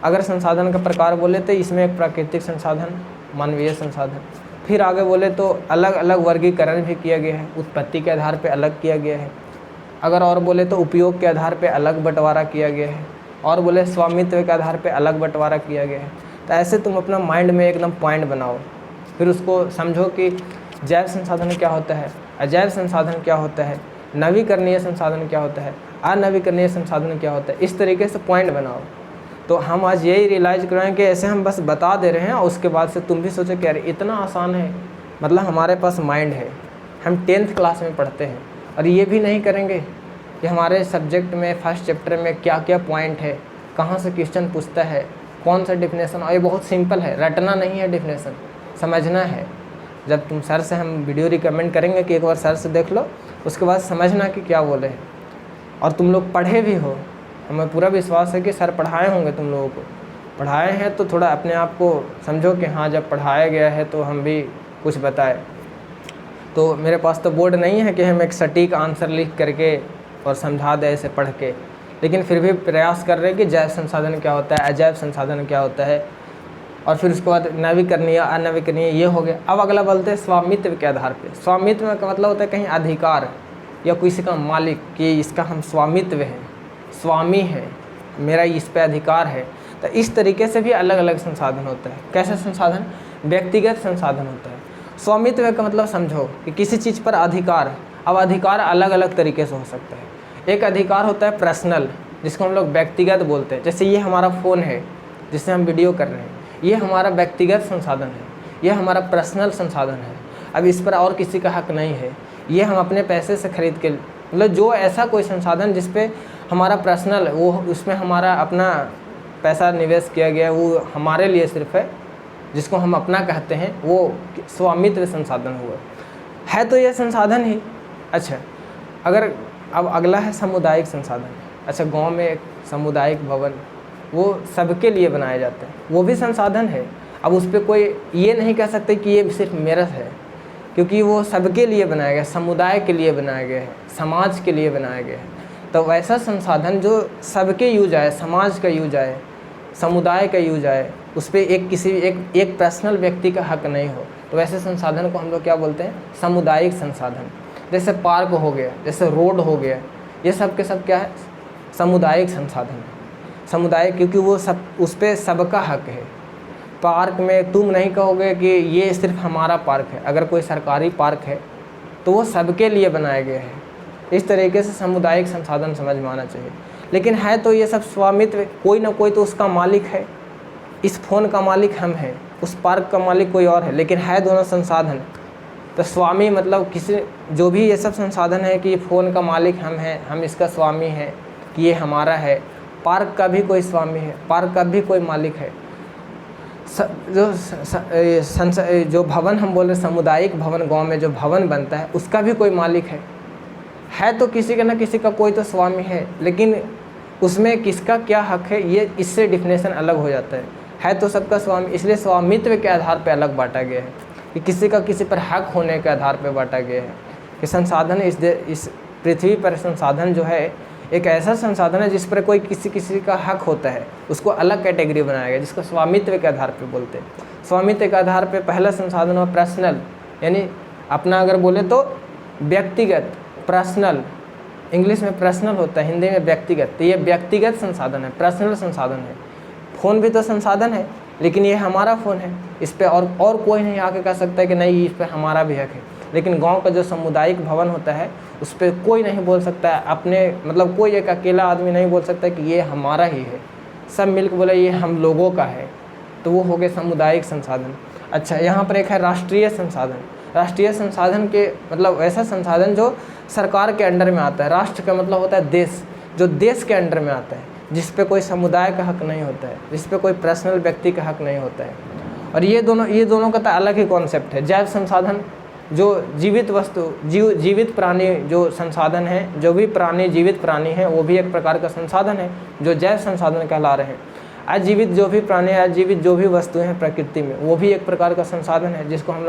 अगर संसाधन का प्रकार बोले तो इसमें एक प्राकृतिक संसाधन, मानवीय संसाधन, फिर आगे बोले तो अलग अलग वर्गीकरण भी किया गया है, उत्पत्ति के आधार पर अलग किया गया है। अगर और बोले तो उपयोग के आधार पर अलग बंटवारा किया गया है, और बोले स्वामित्व के आधार पे अलग बंटवारा किया गया है। तो ऐसे तुम अपना माइंड में एकदम पॉइंट बनाओ, फिर उसको समझो कि जैव संसाधन क्या होता है, अजैव संसाधन क्या होता है, नवीकरणीय संसाधन क्या होता है, अनवीकरणीय संसाधन क्या होता है। इस तरीके से पॉइंट बनाओ। तो हम आज यही रियलाइज़ करें कि ऐसे हम बस बता दे रहे हैं और उसके बाद से तुम भी सोचो कि अरे इतना आसान है, मतलब हमारे पास माइंड है। हम 10th क्लास में पढ़ते हैं और ये भी नहीं करेंगे कि हमारे सब्जेक्ट में फर्स्ट चैप्टर में क्या क्या पॉइंट है, कहाँ से क्वेश्चन पूछता है, कौन सा डिफिनेशन। और ये बहुत सिंपल है, रटना नहीं है, डिफिनेशन समझना है। जब तुम सर से हम वीडियो रिकमेंड करेंगे कि एक बार सर से देख लो, उसके बाद समझना कि क्या बोले हैं। और तुम लोग पढ़े भी हो, हमें पूरा विश्वास है कि सर पढ़ाए होंगे, तुम लोगों को पढ़ाए हैं, तो थोड़ा अपने आप को समझो कि हाँ जब पढ़ाया गया है तो हम भी कुछ बताए। तो मेरे पास तो बोर्ड नहीं है कि हम एक सटीक आंसर लिख करके और समझा दे ऐसे पढ़ के, लेकिन फिर भी प्रयास कर रहे हैं कि जैव संसाधन क्या होता है, अजैव संसाधन क्या होता है, और फिर उसके बाद नवीकरणीय अनवीकरणीय ये हो गया। अब अगला बोलते हैं स्वामित्व के आधार पे। स्वामित्व का मतलब होता है कहीं अधिकार या किसी का मालिक, कि इसका हम स्वामित्व है, स्वामी है, मेरा इस पे अधिकार है। तो इस तरीके से भी अलग अलग संसाधन होता है। कैसे संसाधन? व्यक्तिगत संसाधन होता है। स्वामित्व का मतलब समझो कि किसी चीज़ पर अधिकार। अब अधिकार अलग अलग तरीके से हो सकता है। एक अधिकार होता है पर्सनल, जिसको हम लोग व्यक्तिगत बोलते हैं। जैसे ये हमारा फ़ोन है जिससे हम वीडियो कर रहे हैं, ये हमारा व्यक्तिगत संसाधन है, ये हमारा पर्सनल संसाधन है। अब इस पर और किसी का हक नहीं है, ये हम अपने पैसे से खरीद के, मतलब जो ऐसा कोई संसाधन जिस पे हमारा पर्सनल, वो उसमें हमारा अपना पैसा निवेश किया गया, वो हमारे लिए सिर्फ है, जिसको हम अपना कहते हैं, वो स्वामित्व संसाधन हुआ है। तो ये संसाधन ही। अच्छा, अगर अब अगला है सामुदायिक संसाधन। अच्छा, गांव में एक सामुदायिक भवन, वो सबके लिए बनाए जाते हैं, वो भी संसाधन है। अब उस पर कोई ये नहीं कह सकते कि ये सिर्फ मेरा है, क्योंकि वो सबके लिए बनाया गया, समुदाय के लिए बनाया गया है, समाज के लिए बनाया गया है। तो वैसा संसाधन जो सबके यूज आए, समाज का यूज आए, समुदाय का यूज आए, उस पर एक पर्सनल व्यक्ति का हक नहीं हो, तो वैसे संसाधन को हम लोग क्या बोलते हैं? सामुदायिक संसाधन। जैसे पार्क हो गया, जैसे रोड हो गया, ये सब के सब क्या है? सामुदायिक संसाधन है। समुदाय, क्योंकि वो सब, उस पर सबका हक है। पार्क में तुम नहीं कहोगे कि ये सिर्फ हमारा पार्क है। अगर कोई सरकारी पार्क है तो वो सबके लिए बनाया गया है। इस तरीके से सामुदायिक संसाधन समझ में आना चाहिए। लेकिन है तो ये सब स्वामित्व, कोई ना कोई तो उसका मालिक है। इस फ़ोन का मालिक हम हैं, उस पार्क का मालिक कोई और है, लेकिन है दोनों संसाधन। तो स्वामी मतलब किसी, जो भी ये सब संसाधन है कि फ़ोन का मालिक हम हैं, हम इसका स्वामी हैं, कि ये हमारा है। पार्क का भी कोई स्वामी है, पार्क का भी कोई मालिक है। जो भवन हम बोल रहे सामुदायिक भवन, गांव में जो भवन बनता है उसका भी कोई मालिक है तो किसी का ना किसी का कोई तो स्वामी है, लेकिन उसमें किसका क्या हक है ये इससे डिफिनेशन अलग हो जाता है तो सबका स्वामी। इसलिए स्वामित्व के आधार पर अलग बांटा गया है कि किसी का किसी पर हक होने के आधार पर बांटा गया है कि संसाधन इस पृथ्वी पर संसाधन जो है एक ऐसा संसाधन है जिस पर कोई किसी का हक होता है, उसको अलग कैटेगरी बनाया गया जिसको स्वामित्व के आधार पे बोलते हैं। स्वामित्व के आधार पे पहला संसाधन हुआ पर्सनल, यानी अपना अगर बोले तो व्यक्तिगत, पर्सनल, इंग्लिश में पर्सनल होता है, हिंदी में व्यक्तिगत। तो ये व्यक्तिगत संसाधन है, पर्सनल संसाधन है। फ़ोन भी तो संसाधन है, लेकिन ये हमारा फ़ोन है, इस पर और कोई नहीं आके कह सकता है कि नहीं इस पर हमारा भी हक है। लेकिन गांव का जो सामुदायिक भवन होता है उस पर कोई नहीं बोल सकता है अपने, मतलब कोई एक अकेला आदमी नहीं बोल सकता कि ये हमारा ही है, सब मिलकर बोले ये हम लोगों का है, तो वो हो गए सामुदायिक संसाधन। अच्छा, यहाँ पर एक है राष्ट्रीय संसाधन। राष्ट्रीय संसाधन के मतलब ऐसा संसाधन जो सरकार के अंडर में आता है। राष्ट्र का मतलब होता है देश, जो देश के अंडर में आता है, जिस पे कोई समुदाय का हक नहीं होता है, जिस पे कोई पर्सनल व्यक्ति का हक नहीं होता है। और ये दोनों का तो अलग ही कॉन्सेप्ट है। जैव संसाधन जो जीवित वस्तु, जीवित प्राणी जो संसाधन है, जो भी प्राणी जीवित प्राणी हैं वो भी एक प्रकार का संसाधन है जो जैव संसाधन कहला रहे हैं। अजीवित जो भी प्राणी, अजीवित जो भी वस्तुएं हैं प्रकृति में, वो भी एक प्रकार का संसाधन है जिसको हम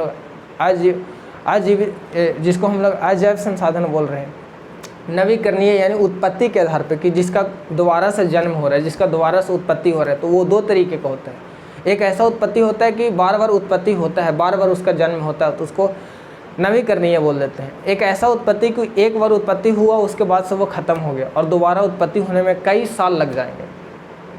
लोग अजैव संसाधन बोल रहे हैं। नवीकरणीय यानी उत्पत्ति के आधार पर कि जिसका दोबारा से जन्म हो रहा है, जिसका दोबारा से उत्पत्ति हो रहा है, तो वो दो तरीके का होता है। एक ऐसा उत्पत्ति होता है कि बार बार उत्पत्ति होता है, बार बार उसका जन्म होता है, तो उसको नवीकरणीय बोल देते हैं। एक ऐसा उत्पत्ति कि एक बार उत्पत्ति हुआ उसके बाद से वो ख़त्म हो गया और दोबारा उत्पत्ति होने में कई साल लग जाएंगे।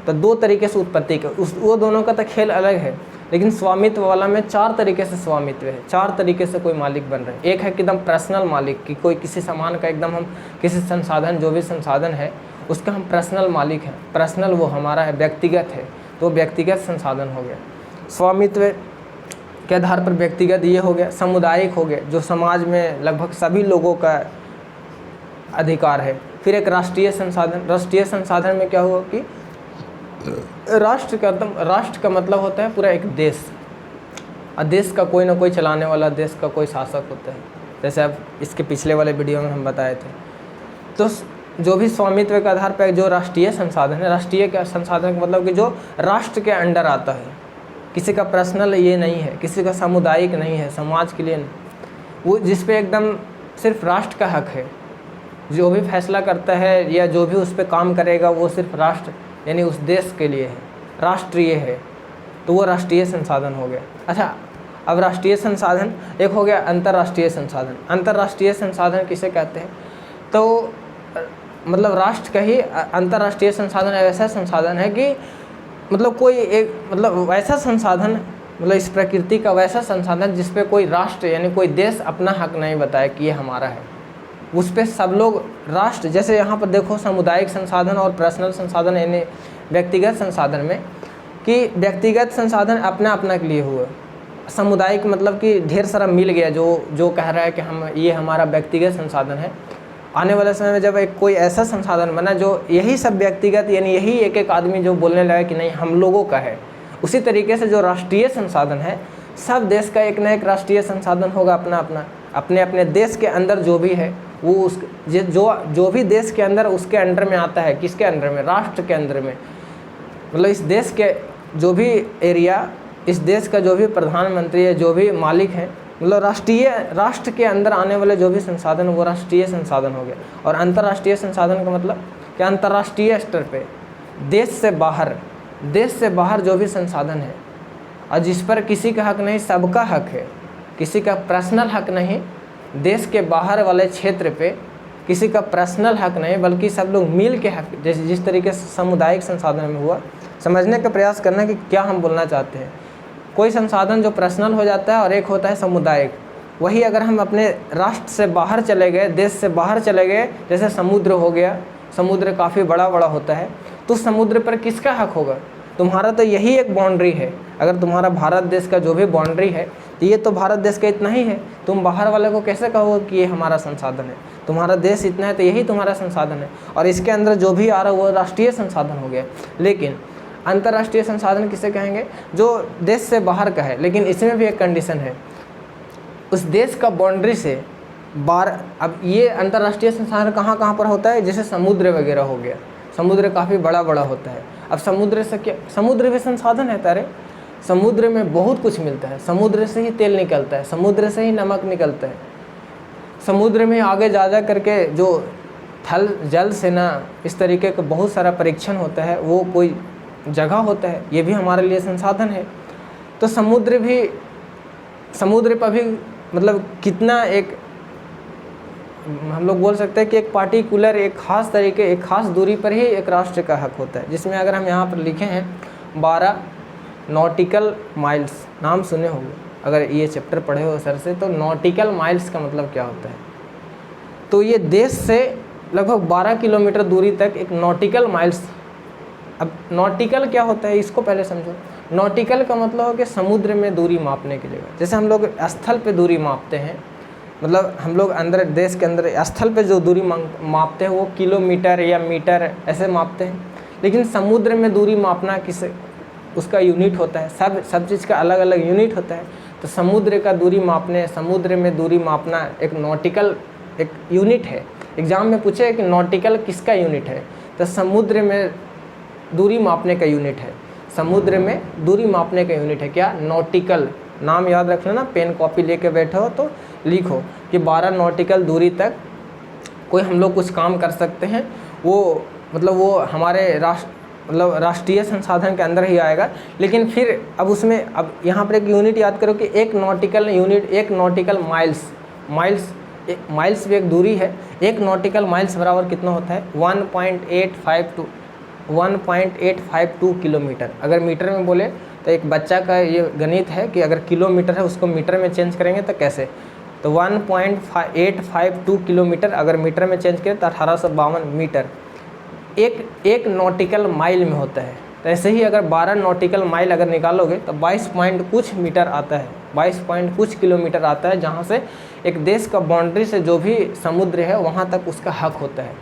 तो दो तरीके से उत्पत्ति के वो दोनों का तो खेल अलग है। लेकिन स्वामित्व वाला में 4 तरीके से स्वामित्व है, 4 तरीके से कोई मालिक बन रहे हैं। एक है कि एकदम पर्सनल मालिक, कि कोई किसी सामान का एकदम हम किसी संसाधन, जो भी संसाधन है उसका हम पर्सनल मालिक हैं, पर्सनल वो हमारा है, व्यक्तिगत है, तो व्यक्तिगत संसाधन हो गया। स्वामित्व के आधार पर व्यक्तिगत ये हो गया। सामुदायिक हो गया, जो समाज में लगभग सभी लोगों का अधिकार है। फिर एक राष्ट्रीय संसाधन। राष्ट्रीय संसाधन में क्या हुआ कि राष्ट्र का मतलब होता है पूरा एक देश, और देश का कोई ना कोई चलाने वाला, देश का कोई शासक होता है, जैसे अब इसके पिछले वाले वीडियो में हम बताए थे। तो जो भी स्वामित्व के आधार पर जो राष्ट्रीय संसाधन है, राष्ट्रीय का संसाधन का मतलब कि जो राष्ट्र के अंडर आता है, किसी का पर्सनल ये नहीं है, किसी का सामुदायिक नहीं है, समाज के लिए नहीं, वो जिस पे एकदम सिर्फ राष्ट्र का हक है, जो भी फैसला करता है या जो भी उस पर काम करेगा वो सिर्फ राष्ट्र यानी उस देश के लिए है, राष्ट्रीय है, तो वो राष्ट्रीय संसाधन हो गया। अच्छा, अब राष्ट्रीय संसाधन एक हो गया अंतर्राष्ट्रीय संसाधन। अंतर्राष्ट्रीय संसाधन किसे कहते हैं? तो मतलब राष्ट्र का ही अंतर्राष्ट्रीय संसाधन ऐसा संसाधन है कि मतलब कोई एक मतलब वैसा संसाधन, मतलब इस प्रकृति का वैसा संसाधन जिस पे कोई राष्ट्र यानी कोई देश अपना हक नहीं बताए कि ये हमारा है, उस पे सब लोग राष्ट्र, जैसे यहाँ पर देखो सामुदायिक संसाधन और पर्सनल संसाधन यानी व्यक्तिगत संसाधन में कि व्यक्तिगत संसाधन अपना अपना के लिए हुआ, सामुदायिक मतलब कि ढेर सारा मिल गया जो कह रहा है कि हम ये हमारा व्यक्तिगत संसाधन है। आने वाले समय में जब एक कोई ऐसा संसाधन बना जो यही सब व्यक्तिगत यानी यही एक एक आदमी जो बोलने लगा कि नहीं हम लोगों का है, उसी तरीके से जो राष्ट्रीय संसाधन है, सब देश का एक न एक राष्ट्रीय संसाधन होगा अपना अपना, अपने अपने देश के अंदर जो भी है वो उस जो भी देश के अंदर उसके अंडर में आता है। किसके अंडर में? राष्ट्र के अंडर में। मतलब इस देश के जो भी एरिया, इस देश का जो भी प्रधानमंत्री है, जो भी मालिक है, मतलब राष्ट्र के अंदर आने वाले जो भी संसाधन वो राष्ट्रीय संसाधन हो गया। और अंतर्राष्ट्रीय संसाधन का मतलब कि अंतर्राष्ट्रीय स्तर पे देश से बाहर जो भी संसाधन है और जिस पर किसी का हक नहीं, सबका हक है, किसी का पर्सनल हक नहीं, देश के बाहर वाले क्षेत्र पे किसी का पर्सनल हक नहीं, बल्कि सब लोग मिल के हक, जैसे जिस तरीके से सामुदायिक संसाधन में हुआ। समझने का प्रयास करना कि क्या हम बोलना चाहते हैं। कोई संसाधन जो पर्सनल हो जाता है और एक होता है सामुदायिक। वही अगर हम अपने राष्ट्र से बाहर चले गए, देश से बाहर चले गए, जैसे समुद्र हो गया, समुद्र काफ़ी बड़ा होता है, तो समुद्र पर किसका हक होगा? तुम्हारा तो यही एक बाउंड्री है। अगर तुम्हारा भारत देश का जो भी बाउंड्री है, तो ये तो भारत देश का इतना ही है। तुम बाहर वाले को कैसे कहोगे कि ये हमारा संसाधन है? तुम्हारा देश इतना है तो यही तुम्हारा संसाधन है, और इसके अंदर जो भी आ रहा है वो राष्ट्रीय संसाधन हो गया। लेकिन अंतर्राष्ट्रीय संसाधन किसे कहेंगे? जो देश से बाहर का है, लेकिन इसमें भी एक कंडीशन है, उस देश का बाउंड्री से बाहर। अब ये अंतर्राष्ट्रीय संसाधन कहाँ कहाँ पर होता है? जैसे समुद्र वगैरह हो गया, समुद्र काफ़ी बड़ा बड़ा होता है। अब समुद्र से क्या, समुद्र भी संसाधन है तारे, समुद्र में बहुत कुछ मिलता है, समुद्र से ही तेल निकलता है, समुद्र से ही नमक निकलता है, समुद्र में आगे जा करके जो थल जल सेना इस तरीके का बहुत सारा परीक्षण होता है, वो कोई जगह होता है, ये भी हमारे लिए संसाधन है। तो समुद्र पर भी मतलब कितना एक हम लोग बोल सकते हैं कि एक पार्टिकुलर एक ख़ास तरीके एक ख़ास दूरी पर ही एक राष्ट्र का हक होता है, जिसमें अगर हम यहाँ पर लिखे हैं 12 नॉटिकल माइल्स, नाम सुने होंगे अगर ये चैप्टर पढ़े हो सर से, तो नॉटिकल माइल्स का मतलब क्या होता है? तो ये देश से लगभग 12 किलोमीटर दूरी तक एक नॉटिकल माइल्स। अब नॉटिकल क्या होता है इसको पहले समझो। नॉटिकल का मतलब हो कि समुद्र में दूरी मापने की जगह। जैसे हम लोग स्थल पे दूरी मापते हैं, मतलब हम लोग अंदर देश के अंदर स्थल पे जो दूरी मापते हैं वो किलोमीटर या मीटर ऐसे मापते हैं, लेकिन समुद्र में दूरी मापना उसका यूनिट होता है, सब चीज़ का अलग अलग यूनिट होता है। तो समुद्र का दूरी मापने, समुद्र में दूरी मापना एक नॉटिकल एक यूनिट है। एग्ज़ाम में पूछे कि नॉटिकल किसका यूनिट है, तो समुद्र में दूरी मापने का यूनिट है, समुद्र में दूरी मापने का यूनिट है क्या? नॉटिकल। नाम याद रख लेना, पेन कॉपी लेके बैठे हो तो लिखो कि 12 नॉटिकल दूरी तक कोई हम लोग कुछ काम कर सकते हैं, वो मतलब वो हमारे राष्ट्रीय संसाधन के अंदर ही आएगा। लेकिन फिर अब उसमें अब यहाँ पर एक यूनिट याद करो कि एक नॉटिकल यूनिट, एक नॉटिकल माइल्स भी एक दूरी है। एक नॉटिकल माइल्स बराबर कितना होता है? 1.852 किलोमीटर। अगर मीटर में बोले तो एक बच्चा का ये गणित है कि अगर किलोमीटर है उसको मीटर में चेंज करेंगे तो कैसे, तो 1.852 किलोमीटर अगर मीटर में चेंज करें तो 1852 मीटर एक नॉटिकल माइल में होता है। तो ऐसे ही अगर 12 नॉटिकल माइल अगर निकालोगे तो 22 पॉइंट कुछ मीटर आता है, 22 पॉइंट कुछ किलोमीटर आता है, जहाँ से एक देश का बाउंड्री से जो भी समुद्र है वहाँ तक उसका हक होता है।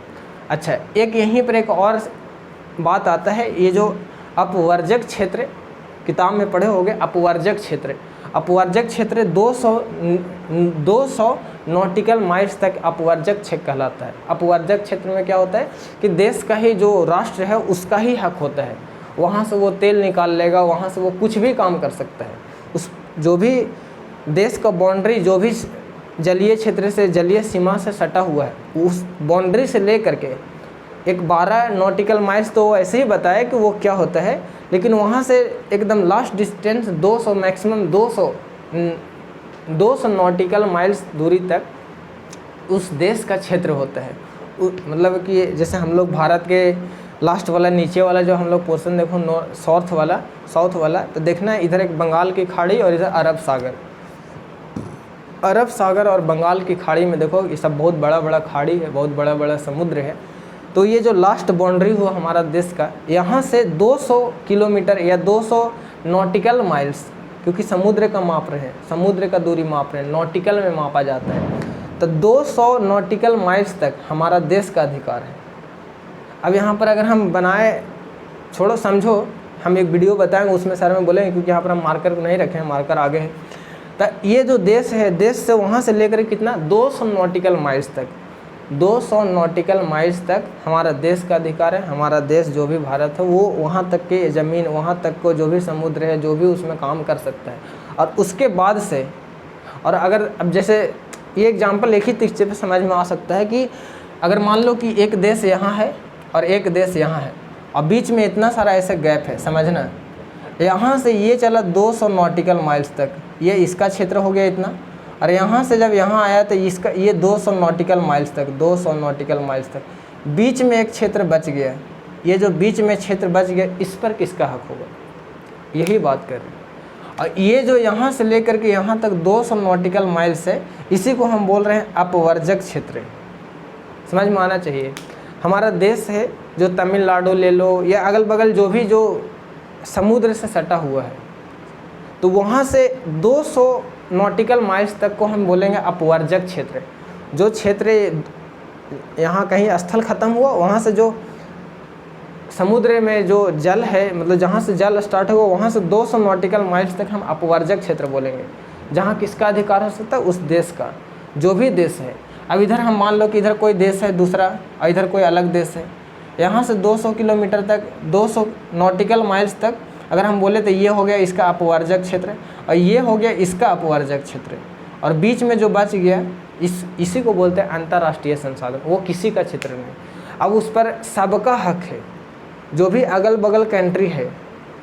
अच्छा, एक यहीं पर एक और बात आता है, ये जो अपवर्जक क्षेत्र किताब में पढ़े होंगे, अपवर्जक क्षेत्र 200 नॉटिकल माइल्स तक अपवर्जक क्षेत्र कहलाता है। अपवर्जक क्षेत्र में क्या होता है कि देश का ही जो राष्ट्र है उसका ही हक होता है, वहाँ से वो तेल निकाल लेगा, वहाँ से वो कुछ भी काम कर सकता है। उस जो भी देश का बाउंड्री जो भी जलीय क्षेत्र से जलीय सीमा से सटा हुआ है, उस बाउंड्री से ले करके एक 12 नॉटिकल माइल्स तो ऐसे ही बताया कि वो क्या होता है, लेकिन वहाँ से एकदम last distance 200 maximum 200 nautical miles दूरी तक उस देश का क्षेत्र होता है। मतलब कि जैसे हम लोग भारत के लास्ट वाला नीचे वाला जो हम लोग पोर्शन देखो साउथ वाला तो देखना इधर एक बंगाल की खाड़ी और इधर अरब सागर और बंगाल की खाड़ी में देखो ये सब बहुत बड़ा बड़ा खाड़ी है, बहुत बड़ा बड़ा समुद्र है। तो ये जो लास्ट बाउंड्री हुआ हमारा देश का, यहाँ से 200 किलोमीटर या 200 नॉटिकल माइल्स, क्योंकि समुद्र का माप रहे हैं, समुद्र का दूरी माप रहे हैं, नॉटिकल में मापा जाता है, तो 200 नॉटिकल माइल्स तक हमारा देश का अधिकार है। अब यहाँ पर अगर हम बनाए, छोड़ो समझो, हम एक वीडियो बताएंगे उसमें सर में बोलेंगे, क्योंकि यहाँ पर हम मार्कर नहीं रखे हैं, मार्कर आगे है। तो ये जो देश है, देश से वहाँ से लेकर कितना 200 नॉटिकल माइल्स तक, 200 नॉटिकल माइल्स तक हमारा देश का अधिकार है। हमारा देश जो भी भारत है वो वहाँ तक के ज़मीन, वहाँ तक को जो भी समुद्र है जो भी उसमें काम कर सकता है। और उसके बाद से, और अगर अब जैसे ये एग्जांपल एक ही तरीके पे समझ में आ सकता है कि अगर मान लो कि एक देश यहाँ है और एक देश यहाँ है और बीच में इतना सारा ऐसे गैप है, समझना, यहाँ से ये चला 200 नॉटिकल माइल्स तक, ये इसका क्षेत्र हो गया इतना, और यहाँ से जब यहाँ आया तो इसका ये 200 नॉटिकल माइल्स तक, 200 नॉटिकल माइल्स तक बीच में एक क्षेत्र बच गया। ये जो बीच में क्षेत्र बच गया, इस पर किसका हक होगा? यही बात कर रहे हैं। और ये जो यहाँ से लेकर के यहाँ तक 200 नॉटिकल माइल्स है, इसी को हम बोल रहे हैं अपवर्जक क्षेत्र। समझ में आना चाहिए। हमारा देश है जो तमिलनाडु ले लो या अगल बगल जो भी जो समुद्र से सटा हुआ है, तो वहाँ से 200 नॉटिकल माइल्स तक को हम बोलेंगे अपवर्जक क्षेत्र। जो क्षेत्र यहाँ कहीं स्थल ख़त्म हुआ, वहाँ से जो समुद्र में जो जल है, मतलब जहाँ से जल स्टार्ट होगा वहाँ से 200 नॉटिकल माइल्स तक हम अपवर्जक क्षेत्र बोलेंगे, जहाँ किसका अधिकार हो सकता है, उस देश का, जो भी देश है। अब इधर हम मान लो कि इधर कोई देश है दूसरा और इधर कोई अलग देश है, यहाँ से 200 किलोमीटर तक, 200 नॉटिकल माइल्स तक अगर हम बोले तो ये हो गया इसका अपवर्जक क्षेत्र और ये हो गया इसका अपवर्जक क्षेत्र, और बीच में जो बच गया इसी को बोलते हैं अंतर्राष्ट्रीय संसाधन, वो किसी का क्षेत्र नहीं। अब उस पर सबका हक है, जो भी अगल बगल कंट्री है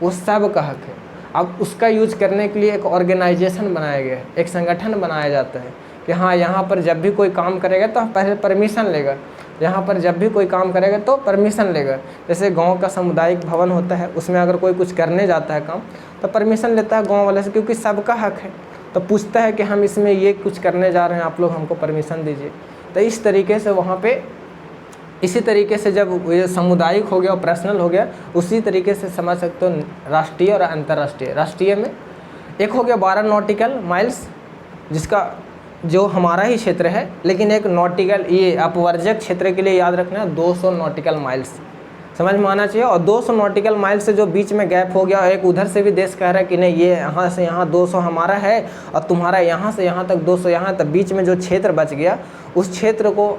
वो सब का हक है। अब उसका यूज करने के लिए एक ऑर्गेनाइजेशन बनाया गया है, एक संगठन बनाया जाता है कि हाँ यहाँ पर जब भी कोई काम करेगा तो पहले परमिशन लेगा, यहाँ पर जब भी कोई काम करेगा तो परमिशन लेगा। जैसे गांव का सामुदायिक भवन होता है, उसमें अगर कोई कुछ करने जाता है काम तो परमिशन लेता है गांव वाले से, क्योंकि सबका हक है। तो पूछता है कि हम इसमें ये कुछ करने जा रहे हैं, आप लोग हमको परमिशन दीजिए। तो इस तरीके से वहाँ पे, इसी तरीके से जब ये सामुदायिक हो गया और पर्सनल हो गया, उसी तरीके से समझ सकते हो राष्ट्रीय और अंतर्राष्ट्रीय। राष्ट्रीय में एक हो गया 12 नॉटिकल माइल्स, जिसका जो हमारा ही क्षेत्र है, लेकिन एक नॉटिकल ये अपवर्जक क्षेत्र के लिए याद रखना है 200 नॉटिकल माइल्स, समझ में आना चाहिए। और 200 नॉटिकल माइल से जो बीच में गैप हो गया, और एक उधर से भी देश कह रहा है कि नहीं ये यहाँ से यहाँ 200 हमारा है और तुम्हारा यहाँ से यहाँ तक 200 यहाँ तक, बीच में जो क्षेत्र बच गया उस क्षेत्र को,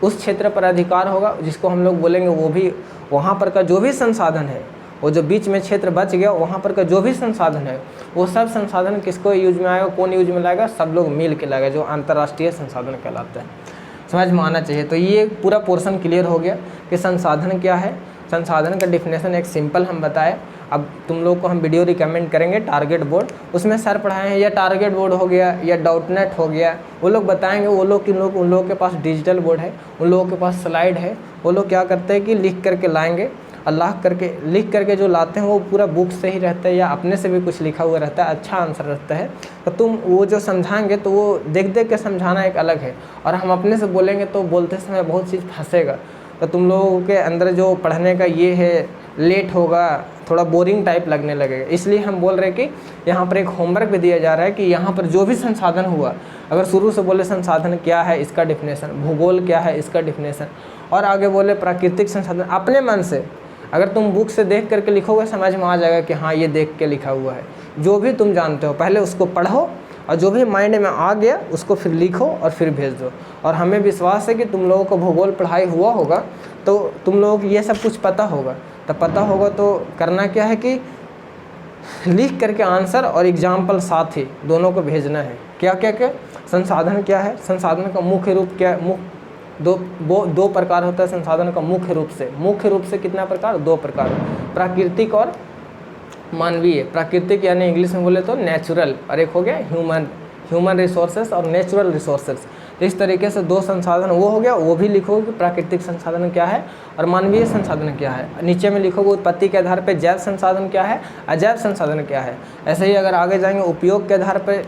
उस क्षेत्र पर अधिकार होगा, जिसको हम लोग बोलेंगे वो भी वहाँ पर का जो भी संसाधन है, वो जो बीच में क्षेत्र बच गया वहाँ पर का जो भी संसाधन है, वो सब संसाधन किसको यूज में आएगा, कौन यूज में लाएगा, सब लोग मिल के लाएगा, जो अंतर्राष्ट्रीय संसाधन कहलाता है। समझ में आना चाहिए। तो ये पूरा पोर्शन क्लियर हो गया कि संसाधन क्या है। संसाधन का डिफिनेशन एक सिंपल हम बताए। अब तुम लोग को हम वीडियो रिकमेंड करेंगे टारगेट बोर्ड, उसमें सर पढ़ाए हैं, या टारगेट बोर्ड हो गया या डॉटनेट हो गया, वो लोग बताएंगे। वो लोग किन लोग, उन लोगों के पास डिजिटल बोर्ड है, उन लोगों के पास स्लाइड है, वो लोग क्या करते हैं कि लिख करके लाएंगे, लिख करके जो लाते हैं वो पूरा बुक से ही रहता है या अपने से भी कुछ लिखा हुआ रहता है, अच्छा आंसर रहता है। तो तुम वो जो समझाएंगे तो वो देख देख के समझाना एक अलग है, और हम अपने से बोलेंगे तो बोलते समय बहुत चीज़ फंसेगा। तो तुम लोगों के अंदर जो पढ़ने का ये है, लेट होगा, थोड़ा बोरिंग टाइप लगने लगेगा। इसलिए हम बोल रहे हैं कि यहाँ पर एक होमवर्क भी दिया जा रहा है कि यहाँ पर जो भी संसाधन हुआ, अगर शुरू से बोले संसाधन क्या है इसका डिफिनेशन, भूगोल क्या है इसका डिफिनेशन, और आगे बोले प्राकृतिक संसाधन, अपने मन से अगर तुम बुक से देख करके लिखोगे समझ में आ जाएगा कि हाँ ये देख के लिखा हुआ है। जो भी तुम जानते हो पहले उसको पढ़ो, और जो भी माइंड में आ गया उसको फिर लिखो और फिर भेज दो। और हमें विश्वास है कि तुम लोगों को भूगोल पढ़ाई हुआ होगा तो तुम लोगों को ये सब कुछ पता होगा। तो पता होगा तो करना क्या है कि लिख करके आंसर और एग्जाम्पल साथ ही दोनों को भेजना है। क्या क्या क्या संसाधन क्या है, संसाधन का मुख्य रूप क्या है, दो प्रकार होता है संसाधन का मुख्य रूप से कितना प्रकार, 2 प्रकार, प्राकृतिक और मानवीय। प्राकृतिक यानी इंग्लिश में बोले तो नेचुरल, और एक हो गया ह्यूमन रिसोर्सेस और नेचुरल रिसोर्सेस। तो इस तरीके से 2 संसाधन वो हो गया, वो भी लिखोगे कि प्राकृतिक संसाधन क्या है और मानवीय संसाधन क्या है। नीचे में लिखोगे उत्पत्ति के आधार पर जैव संसाधन क्या है, अजैव संसाधन क्या है। ऐसे ही अगर आगे जाएंगे उपयोग के आधार पर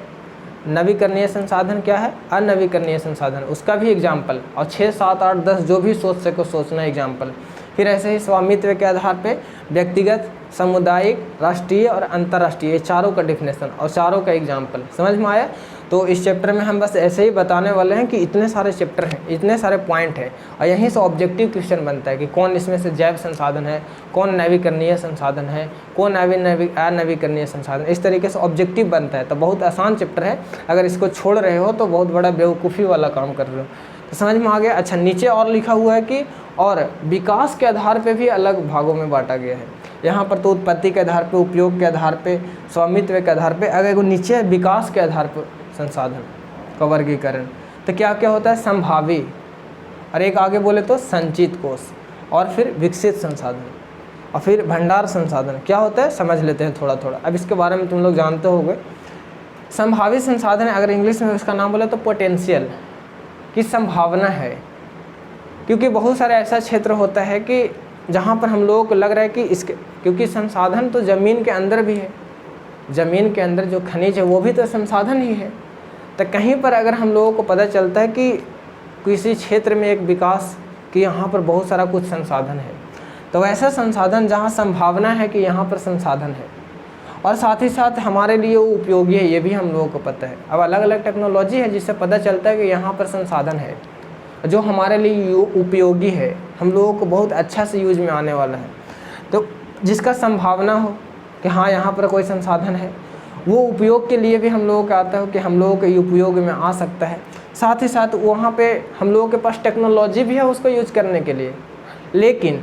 नवीकरणीय संसाधन क्या है, अनवीकरणीय संसाधन, उसका भी एग्जाम्पल, और 6, 7, 8, 10 जो भी सोच सको सोचना एग्जाम्पल। फिर ऐसे ही स्वामित्व के आधार पे व्यक्तिगत, सामुदायिक, राष्ट्रीय और अंतर्राष्ट्रीय, ये चारों का डिफिनेशन और चारों का एग्जाम्पल। समझ में आया। तो इस चैप्टर में हम बस ऐसे ही बताने वाले हैं कि इतने सारे चैप्टर हैं, इतने सारे पॉइंट हैं, और यहीं से ऑब्जेक्टिव क्वेश्चन बनता है कि कौन इसमें से जैव संसाधन है, कौन नवीकरणीय संसाधन है, कौन अनवीकरणीय संसाधन। इस तरीके से ऑब्जेक्टिव बनता है। तो बहुत आसान चैप्टर है, अगर इसको छोड़ रहे हो तो बहुत बड़ा बेवकूफ़ी वाला काम कर रहे हो। तो समझ में आ गया। अच्छा, नीचे और लिखा हुआ है कि और विकास के आधार पे भी अलग भागों में बांटा गया है। यहाँ पर तो उत्पत्ति के आधार पे, उपयोग के आधार पे, स्वामित्व के आधार पे, अगर वो नीचे विकास के आधार पर संसाधन का वर्गीकरण। तो क्या क्या होता है, संभावी, और एक आगे बोले तो संचित कोष, और फिर विकसित संसाधन, और फिर भंडार संसाधन। क्या होता है समझ लेते हैं थोड़ा थोड़ा। अब इसके बारे में तुम लोग जानते होंगे। संभावित संसाधन, अगर इंग्लिश में उसका नाम बोले तो पोटेंशियल, की संभावना है। क्योंकि बहुत सारे ऐसा क्षेत्र होता है कि जहाँ पर हम लोगों को लग रहा है कि इसके, क्योंकि संसाधन तो ज़मीन के अंदर भी है, ज़मीन के अंदर जो खनिज है वो भी तो संसाधन ही है। तो कहीं पर अगर हम लोगों को पता चलता है कि किसी क्षेत्र में एक विकास कि यहाँ पर बहुत सारा कुछ संसाधन है, तो ऐसा संसाधन जहाँ संभावना है कि यहाँ पर संसाधन है, और साथ ही साथ हमारे लिए वो उपयोगी है, ये भी हम लोगों को पता है। अब अलग अलग टेक्नोलॉजी है जिससे पता चलता है कि यहाँ पर संसाधन है जो हमारे लिए उपयोगी है, हम लोगों को बहुत अच्छा से यूज में आने वाला है। तो जिसका संभावना हो कि हाँ यहाँ पर कोई संसाधन है, वो उपयोग के लिए भी हम लोगों को आता है कि हम लोगों के उपयोग में आ सकता है। साथ ही साथ वहाँ पे हम लोगों के पास टेक्नोलॉजी भी है उसको यूज करने के लिए, लेकिन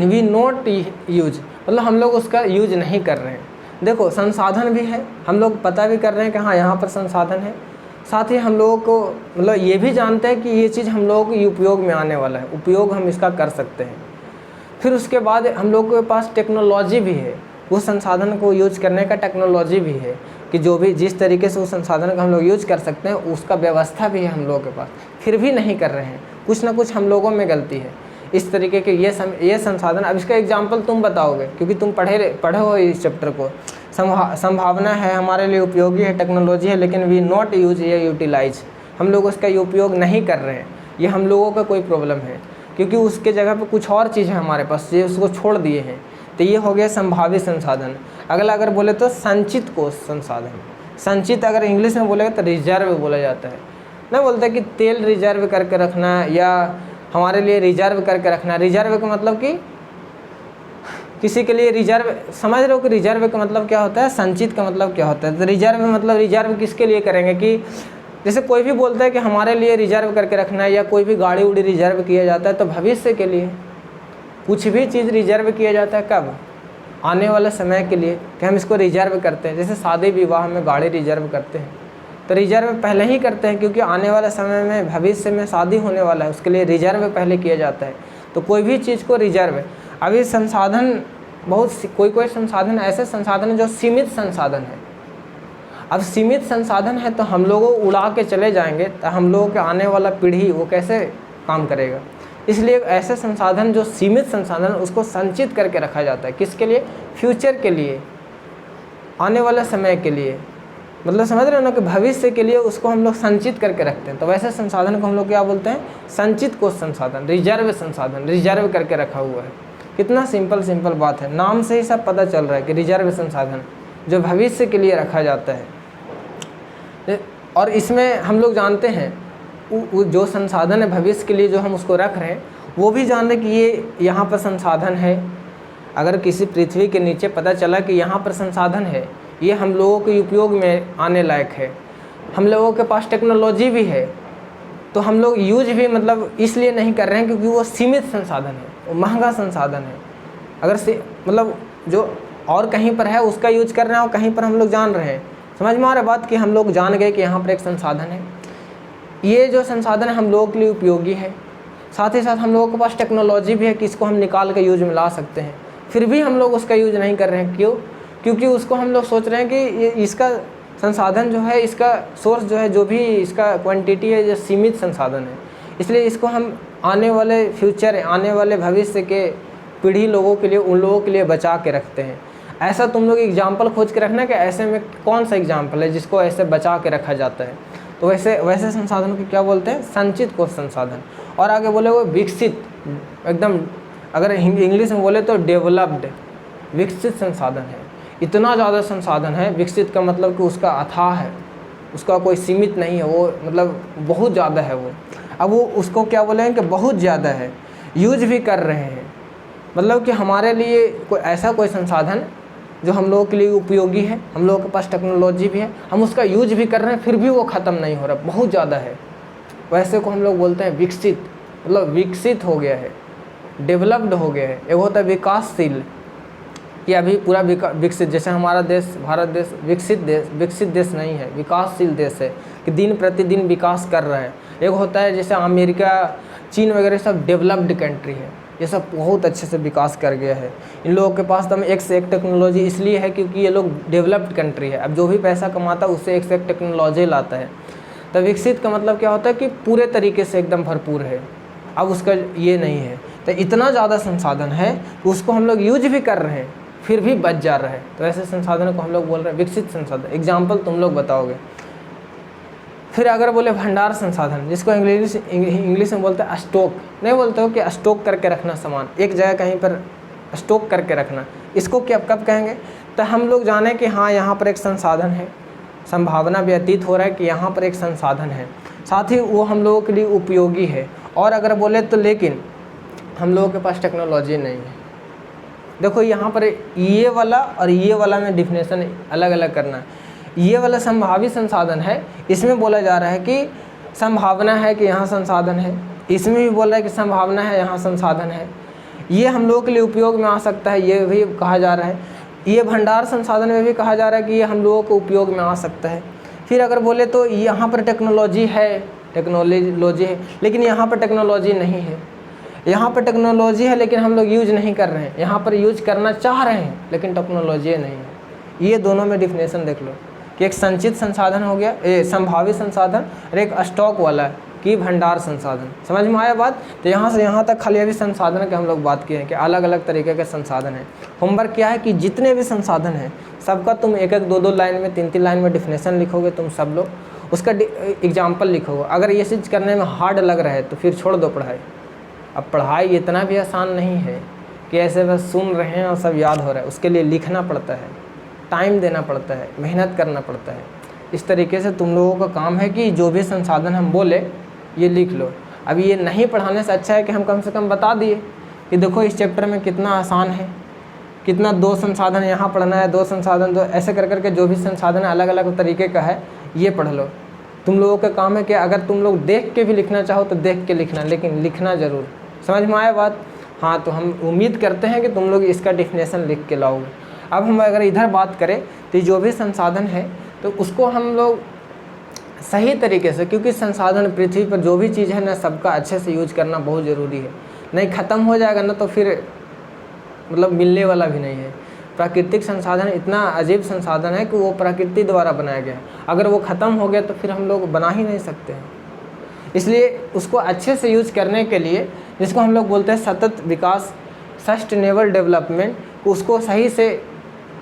वी नॉट यूज, मतलब हम लोग उसका यूज नहीं कर रहे हैं। देखो संसाधन भी है, हम लोग पता भी कर रहे हैं कि हाँ यहाँ पर संसाधन है, साथ ही हम लोगों को मतलब ये भी जानते हैं कि ये चीज़ हम लोगों के उपयोग में आने वाला है, उपयोग हम इसका कर सकते हैं। फिर उसके बाद हम लोगों के पास टेक्नोलॉजी भी है, वो संसाधन को यूज करने का टेक्नोलॉजी भी है कि जो भी जिस तरीके से उस संसाधन का हम लोग यूज कर सकते हैं उसका व्यवस्था भी है हम लोगों के पास, फिर भी नहीं कर रहे हैं। कुछ ना कुछ हम लोगों में गलती है इस तरीके के। ये संसाधन, अब इसका एग्जाम्पल तुम बताओगे क्योंकि तुम पढ़े हो इस चैप्टर को। संभावना है, हमारे लिए उपयोगी है, टेक्नोलॉजी है, लेकिन वी नॉट यूज या यूटिलाइज, हम लोग उसका उपयोग नहीं कर रहे हैं। ये हम लोगों का कोई प्रॉब्लम है क्योंकि उसके जगह पे कुछ और चीज़ है हमारे पास, ये उसको छोड़ दिए हैं। तो ये हो गया संभावित संसाधन। अगला अगर बोले तो संचित कोष संसाधन। संचित अगर इंग्लिश में बोलेगा तो रिजर्व बोला जाता है। नहीं बोलते कि तेल रिजर्व करके रखना या हमारे लिए रिजर्व करके रखना। रिजर्व का मतलब कि किसी के लिए रिजर्व, समझ रहे हो कि रिजर्व का मतलब क्या होता है, संचित का मतलब क्या होता है। तो रिजर्व मतलब रिजर्व किसके लिए करेंगे कि जैसे कोई भी बोलता है कि हमारे लिए रिजर्व करके रखना है, या कोई भी गाड़ी उड़ी रिजर्व किया जाता है तो भविष्य के लिए कुछ भी चीज़ रिजर्व किया जाता है। कब? आने वाले समय के लिए कि हम इसको रिजर्व करते हैं। जैसे शादी विवाह में गाड़ी रिजर्व करते हैं तो रिजर्व पहले ही करते हैं क्योंकि आने वाले समय में भविष्य में शादी होने वाला है, उसके लिए रिजर्व पहले किया जाता है। तो कोई भी चीज़ को रिजर्व। अभी संसाधन कोई संसाधन ऐसे संसाधन है जो सीमित संसाधन है। अब सीमित संसाधन है तो हम लोगों उड़ा के चले जाएंगे तो हम लोगों के आने वाला पीढ़ी वो कैसे काम करेगा। इसलिए ऐसे संसाधन जो सीमित संसाधन उसको संचित करके रखा जाता है। किसके लिए? फ्यूचर के लिए, आने वाले समय के लिए, मतलब समझ रहे हो ना कि भविष्य के लिए उसको हम लोग संचित करके रखते हैं। तो वैसे संसाधन को हम लोग क्या बोलते हैं? संचित कोष संसाधन, रिजर्व संसाधन, रिजर्व करके रखा हुआ है। कितना सिंपल बात है, नाम से ही सब पता चल रहा है कि रिजर्व संसाधन जो भविष्य के लिए रखा जाता है। और इसमें हम लोग जानते हैं जो संसाधन है भविष्य के लिए जो हम उसको रख रहे हैं, वो भी जान रहे कि ये यहाँ पर संसाधन है। अगर किसी पृथ्वी के नीचे पता चला कि यहाँ पर संसाधन है, ये हम लोगों के उपयोग में आने लायक है, हम लोगों के पास टेक्नोलॉजी भी है, तो हम लोग यूज भी मतलब इसलिए नहीं कर रहे हैं क्योंकि वो सीमित संसाधन है, वो महंगा संसाधन है। अगर से मतलब जो और कहीं पर है उसका यूज कर रहे हैं और कहीं पर हम लोग जान रहे हैं। समझ में आ रहा बात कि हम लोग जान गए कि यहाँ पर एक संसाधन है, ये जो संसाधन है हम लोगों के लिए उपयोगी है। साथ ही साथ हम लोगों के पास टेक्नोलॉजी भी है कि इसको हम निकाल के यूज में ला सकते हैं, फिर भी हम लोग उसका यूज नहीं कर रहे हैं। क्यों? क्योंकि उसको हम लोग सोच रहे हैं कि ये इसका संसाधन जो है, इसका सोर्स जो है, जो भी इसका क्वांटिटी है, जो सीमित संसाधन है, इसलिए इसको हम आने वाले फ्यूचर, आने वाले भविष्य के पीढ़ी लोगों के लिए, उन लोगों के लिए बचा के रखते हैं। ऐसा तुम लोग एग्जाम्पल खोज के रखना कि ऐसे में कौन सा एग्जाम्पल है जिसको ऐसे बचा के रखा जाता है। तो वैसे संसाधन को क्या बोलते हैं? संचित कोष संसाधन। और आगे बोले वो विकसित, एकदम अगर इंग्लिश में बोले तो डेवलप्ड, विकसित संसाधन है। इतना ज़्यादा संसाधन है, विकसित का मतलब कि उसका अथाह है, उसका कोई सीमित नहीं है, वो मतलब बहुत ज़्यादा है वो। अब वो उसको क्या बोलेंगे कि बहुत ज़्यादा है, यूज भी कर रहे हैं, मतलब कि हमारे लिए कोई संसाधन जो हम लोगों के लिए उपयोगी है, हम लोगों के पास टेक्नोलॉजी भी है, हम उसका यूज भी कर रहे हैं, फिर भी वो ख़त्म नहीं हो रहा, बहुत ज़्यादा है। वैसे को हम लोग बोलते हैं विकसित, मतलब विकसित हो गया है, डेवलप्ड हो गया है। एक होता है विकासशील, कि अभी पूरा विकसित, जैसे हमारा देश भारत देश विकसित देश नहीं है, विकासशील देश है कि दिन प्रतिदिन विकास कर रहे हैं। एक होता है जैसे अमेरिका, चीन वगैरह सब डेवलप्ड कंट्री है, ये सब बहुत अच्छे से विकास कर गया है। इन लोगों के पास तो एक से एक टेक्नोलॉजी इसलिए है क्योंकि ये लोग डेवलप्ड कंट्री है। अब जो भी पैसा कमाता है उससे एक से एक टेक्नोलॉजी लाता है। तो विकसित का मतलब क्या होता है कि पूरे तरीके से एकदम भरपूर है। अब उसका ये नहीं है, तो इतना ज़्यादा संसाधन है कि उसको हम लोग यूज भी कर रहे हैं, फिर भी बच जा रहा है। तो ऐसे संसाधनों को हम लोग बोल रहे हैं विकसित संसाधन। एग्जाम्पल तुम लोग बताओगे। फिर अगर बोले भंडार संसाधन, जिसको इंग्लिश में बोलते हैं स्टॉक, नहीं बोलते हो कि स्टॉक करके रखना सामान, एक जगह कहीं पर स्टॉक करके रखना, इसको क्या कब कहेंगे? तो हम लोग जाने कि हाँ यहाँ पर एक संसाधन है, संभावना व्यतीत हो रहा है कि यहाँ पर एक संसाधन है, साथ ही वो हम लोगों के लिए उपयोगी है। और अगर बोले तो लेकिन हम लोगों के पास टेक्नोलॉजी नहीं है, देखो यहाँ पर ये वाला और ये वाला में डिफिनेशन अलग अलग करना है। ये वाला संभावित संसाधन है, इसमें बोला जा रहा है कि संभावना है कि यहाँ संसाधन है, इसमें भी बोल रहा है कि संभावना है यहाँ संसाधन है, ये हम लोगों के लिए उपयोग में आ सकता है, ये भी कहा जा रहा है। ये भंडार संसाधन में भी कहा जा रहा है कि ये हम लोगों को उपयोग में आ सकता है। फिर अगर बोले तो यहाँ पर टेक्नोलॉजी है, टेक्नोलॉजी है, लेकिन यहाँ पर टेक्नोलॉजी नहीं है। यहाँ पर टेक्नोलॉजी है लेकिन हम लोग यूज नहीं कर रहे हैं, यहाँ पर यूज करना चाह रहे हैं लेकिन टेक्नोलॉजी नहीं है। ये दोनों में डिफिनेशन देख लो कि एक संचित संसाधन हो गया, संभावित संसाधन, और एक स्टॉक वाला कि भंडार संसाधन। समझ में आया बात? तो यहाँ से यहाँ तक खाली अभी संसाधन के हम लोग बात किए हैं कि अलग अलग तरीके के संसाधन हैं। होमवर्क क्या है कि जितने भी संसाधन हैं सबका तुम एक एक दो दो लाइन में, तीन तीन लाइन में डिफिनेशन लिखोगे तुम सब लोग, उसका एग्जाम्पल लिखोगे। अगर ये चीज़ करने में हार्ड लग रहा है तो फिर छोड़ दो पढ़ाई। अब पढ़ाई इतना भी आसान नहीं है कि ऐसे बस सुन रहे हैं और सब याद हो रहा है, उसके लिए लिखना पड़ता है, टाइम देना पड़ता है, मेहनत करना पड़ता है। इस तरीके से तुम लोगों का काम है कि जो भी संसाधन हम बोले ये लिख लो। अब ये नहीं पढ़ाने से अच्छा है कि हम कम से कम बता दिए कि देखो इस चैप्टर में कितना आसान है, कितना 2 संसाधन यहाँ पढ़ना है, 2 संसाधन 2, ऐसे कर करके जो भी संसाधन अलग अलग तरीके का है ये पढ़ लो। तुम लोगों का काम है कि अगर तुम लोग देख के भी लिखना चाहो तो देख के लिखना, लेकिन लिखना ज़रूर। समझ में आया बात? हाँ, तो हम उम्मीद करते हैं कि तुम लोग इसका डिफिनेशन लिख के लाओगे। अब हम अगर इधर बात करें तो जो भी संसाधन है तो उसको हम लोग सही तरीके से, क्योंकि संसाधन पृथ्वी पर जो भी चीज़ है ना सबका अच्छे से यूज करना बहुत ज़रूरी है। नहीं ख़त्म हो जाएगा ना तो फिर मतलब मिलने वाला भी नहीं है। प्राकृतिक संसाधन इतना अजीब संसाधन है कि वो प्रकृति द्वारा बनाया गया है, अगर वो ख़त्म हो गया तो फिर हम लोग बना ही नहीं सकते हैं। इसलिए उसको अच्छे से यूज करने के लिए, जिसको हम लोग बोलते हैं सतत विकास, सस्टेनेबल डेवलपमेंट, उसको सही से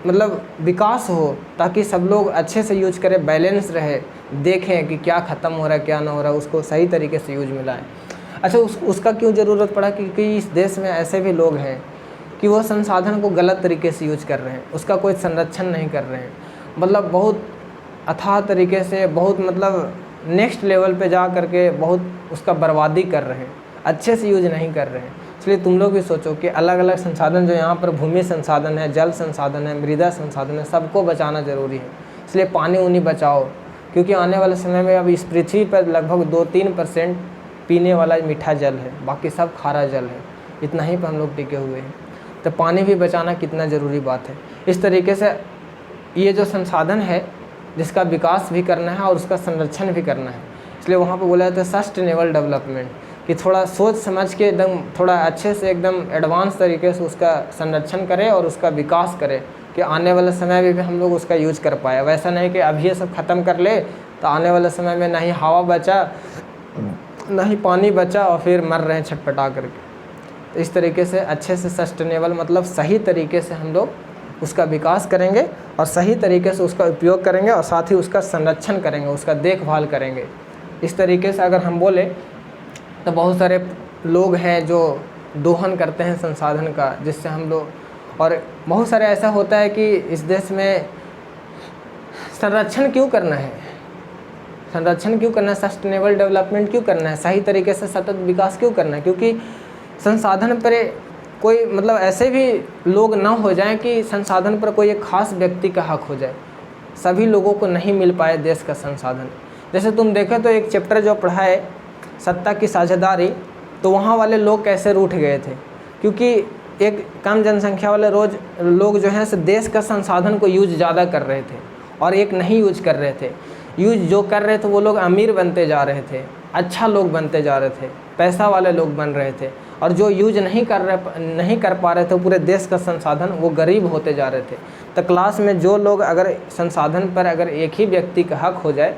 मतलब विकास हो ताकि सब लोग अच्छे से यूज करें, बैलेंस रहे, देखें कि क्या ख़त्म हो रहा है क्या ना हो रहा है, उसको सही तरीके से यूज मिलाएं। अच्छा, उसका क्यों ज़रूरत पड़ा? क्योंकि इस देश में ऐसे भी लोग हैं कि वो संसाधन को गलत तरीके से यूज कर रहे हैं, उसका कोई संरक्षण नहीं कर रहे हैं, मतलब बहुत अथाह तरीके से, बहुत मतलब नेक्स्ट लेवल पे जा करके बहुत उसका बर्बादी कर रहे हैं, अच्छे से यूज नहीं कर रहे हैं। इसलिए तुम लोग भी सोचो कि अलग अलग संसाधन जो यहाँ पर भूमि संसाधन है, जल संसाधन है, मृदा संसाधन है, सबको बचाना ज़रूरी है। इसलिए पानी उनी बचाओ, क्योंकि आने वाले समय में अब इस पृथ्वी पर लगभग 2-3% पीने वाला मीठा जल है, बाकी सब खारा जल है, इतना ही पर हम लोग टिके हुए हैं। तो पानी भी बचाना कितना ज़रूरी बात है। इस तरीके से ये जो संसाधन है जिसका विकास भी करना है और उसका संरक्षण भी करना है, इसलिए वहाँ पर बोला जाता है सस्टेनेबल डेवलपमेंट, कि थोड़ा सोच समझ के एकदम थोड़ा अच्छे से एकदम एडवांस तरीके से उसका संरक्षण करें और उसका विकास करें कि आने वाले समय में भी हम लोग उसका यूज कर पाए। वैसा नहीं कि अभी ये सब ख़त्म कर ले तो आने वाले समय में ना ही हवा बचा ना ही पानी बचा और फिर मर रहे हैं छटपटा करके। तो इस तरीके से अच्छे से सस्टेनेबल मतलब सही तरीके से हम लोग उसका विकास करेंगे और सही तरीके से उसका उपयोग करेंगे और साथ ही उसका संरक्षण करेंगे, उसका देखभाल करेंगे। इस तरीके से अगर हम बोले तो बहुत सारे लोग हैं जो दोहन करते हैं संसाधन का, जिससे हम लोग, और बहुत सारे ऐसा होता है कि इस देश में संरक्षण क्यों करना है, संरक्षण क्यों करना है, सस्टेनेबल डेवलपमेंट क्यों करना है, सही तरीके से सतत विकास क्यों करना है? क्योंकि संसाधन पर कोई मतलब ऐसे भी लोग ना हो जाएं कि संसाधन पर कोई एक खास व्यक्ति का हक हो जाए, सभी लोगों को नहीं मिल पाए देश का संसाधन। जैसे तुम देखें तो एक चैप्टर जो पढ़ा है सत्ता की साझेदारी, तो वहाँ वाले लोग कैसे रूठ गए थे, क्योंकि एक कम जनसंख्या वाले लोग जो हैं देश का संसाधन को यूज ज़्यादा कर रहे थे और एक नहीं यूज कर रहे थे। यूज जो कर रहे थे वो लोग अमीर बनते जा रहे थे, अच्छा लोग बनते जा रहे थे, पैसा वाले लोग बन रहे थे, और जो यूज नहीं कर पा रहे थे पूरे देश का संसाधन, वो गरीब होते जा रहे थे। तो क्लास में जो लोग अगर संसाधन पर अगर एक ही व्यक्ति का हक हो जाए,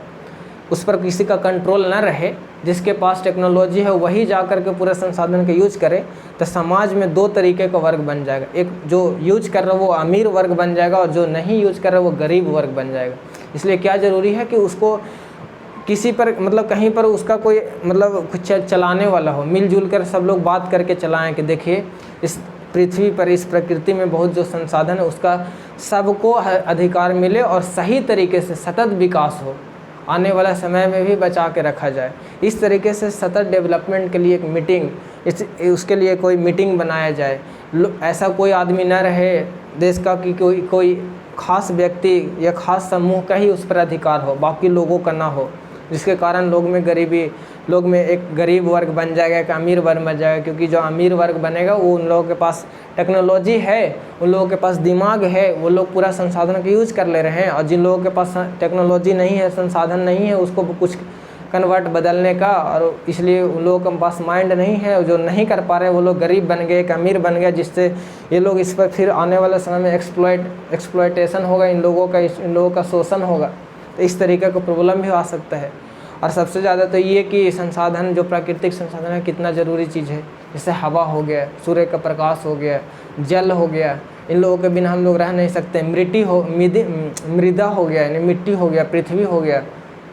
उस पर किसी का कंट्रोल न रहे, जिसके पास टेक्नोलॉजी है वही जा कर के पूरे संसाधन के यूज करे, तो समाज में 2 तरीके का वर्ग बन जाएगा। एक जो यूज कर रहा है वो अमीर वर्ग बन जाएगा और जो नहीं यूज कर रहा है वो गरीब वर्ग बन जाएगा। इसलिए क्या ज़रूरी है कि उसको किसी पर मतलब कहीं पर उसका कोई मतलब कुछ चलाने वाला हो, मिलजुल कर सब लोग बात करके चलाएं कि देखिए इस पृथ्वी पर, इस प्रकृति में बहुत जो संसाधन है उसका सबको अधिकार मिले और सही तरीके से सतत विकास हो आने वाला समय में भी बचा के रखा जाए। इस तरीके से सतत डेवलपमेंट के लिए एक मीटिंग, उसके लिए कोई मीटिंग बनाया जाए। ऐसा कोई आदमी न रहे देश का कि कोई खास व्यक्ति या खास समूह का ही उस पर अधिकार हो, बाकी लोगों का ना हो, जिसके कारण लोग में एक गरीब वर्ग बन जाएगा, एक अमीर वर्ग बन जाएगा। क्योंकि जो अमीर वर्ग बनेगा वो उन लोगों के पास टेक्नोलॉजी है, उन लोगों के पास दिमाग है, वो लोग पूरा संसाधन का यूज कर ले रहे हैं। और जिन लोगों के पास टेक्नोलॉजी नहीं है, संसाधन नहीं है उसको कुछ कन्वर्ट बदलने का, और इसलिए उन लोगों के पास माइंड नहीं है, जो नहीं कर पा रहे वो लोग गरीब बन गए, एक अमीर बन गया, जिससे ये लोग इस पर फिर आने वाले समय में एक्सप्लॉयटेशन होगा, इन लोगों का शोषण होगा। तो इस तरीके का प्रॉब्लम भी आ सकता है। और सबसे ज़्यादा तो ये कि संसाधन, जो प्राकृतिक संसाधन है, कितना ज़रूरी चीज़ है। जैसे हवा हो गया, सूर्य का प्रकाश हो गया, जल हो गया, इन लोगों के बिना हम लोग रह नहीं सकते। मृदा हो गया यानी मिट्टी हो गया, पृथ्वी हो गया,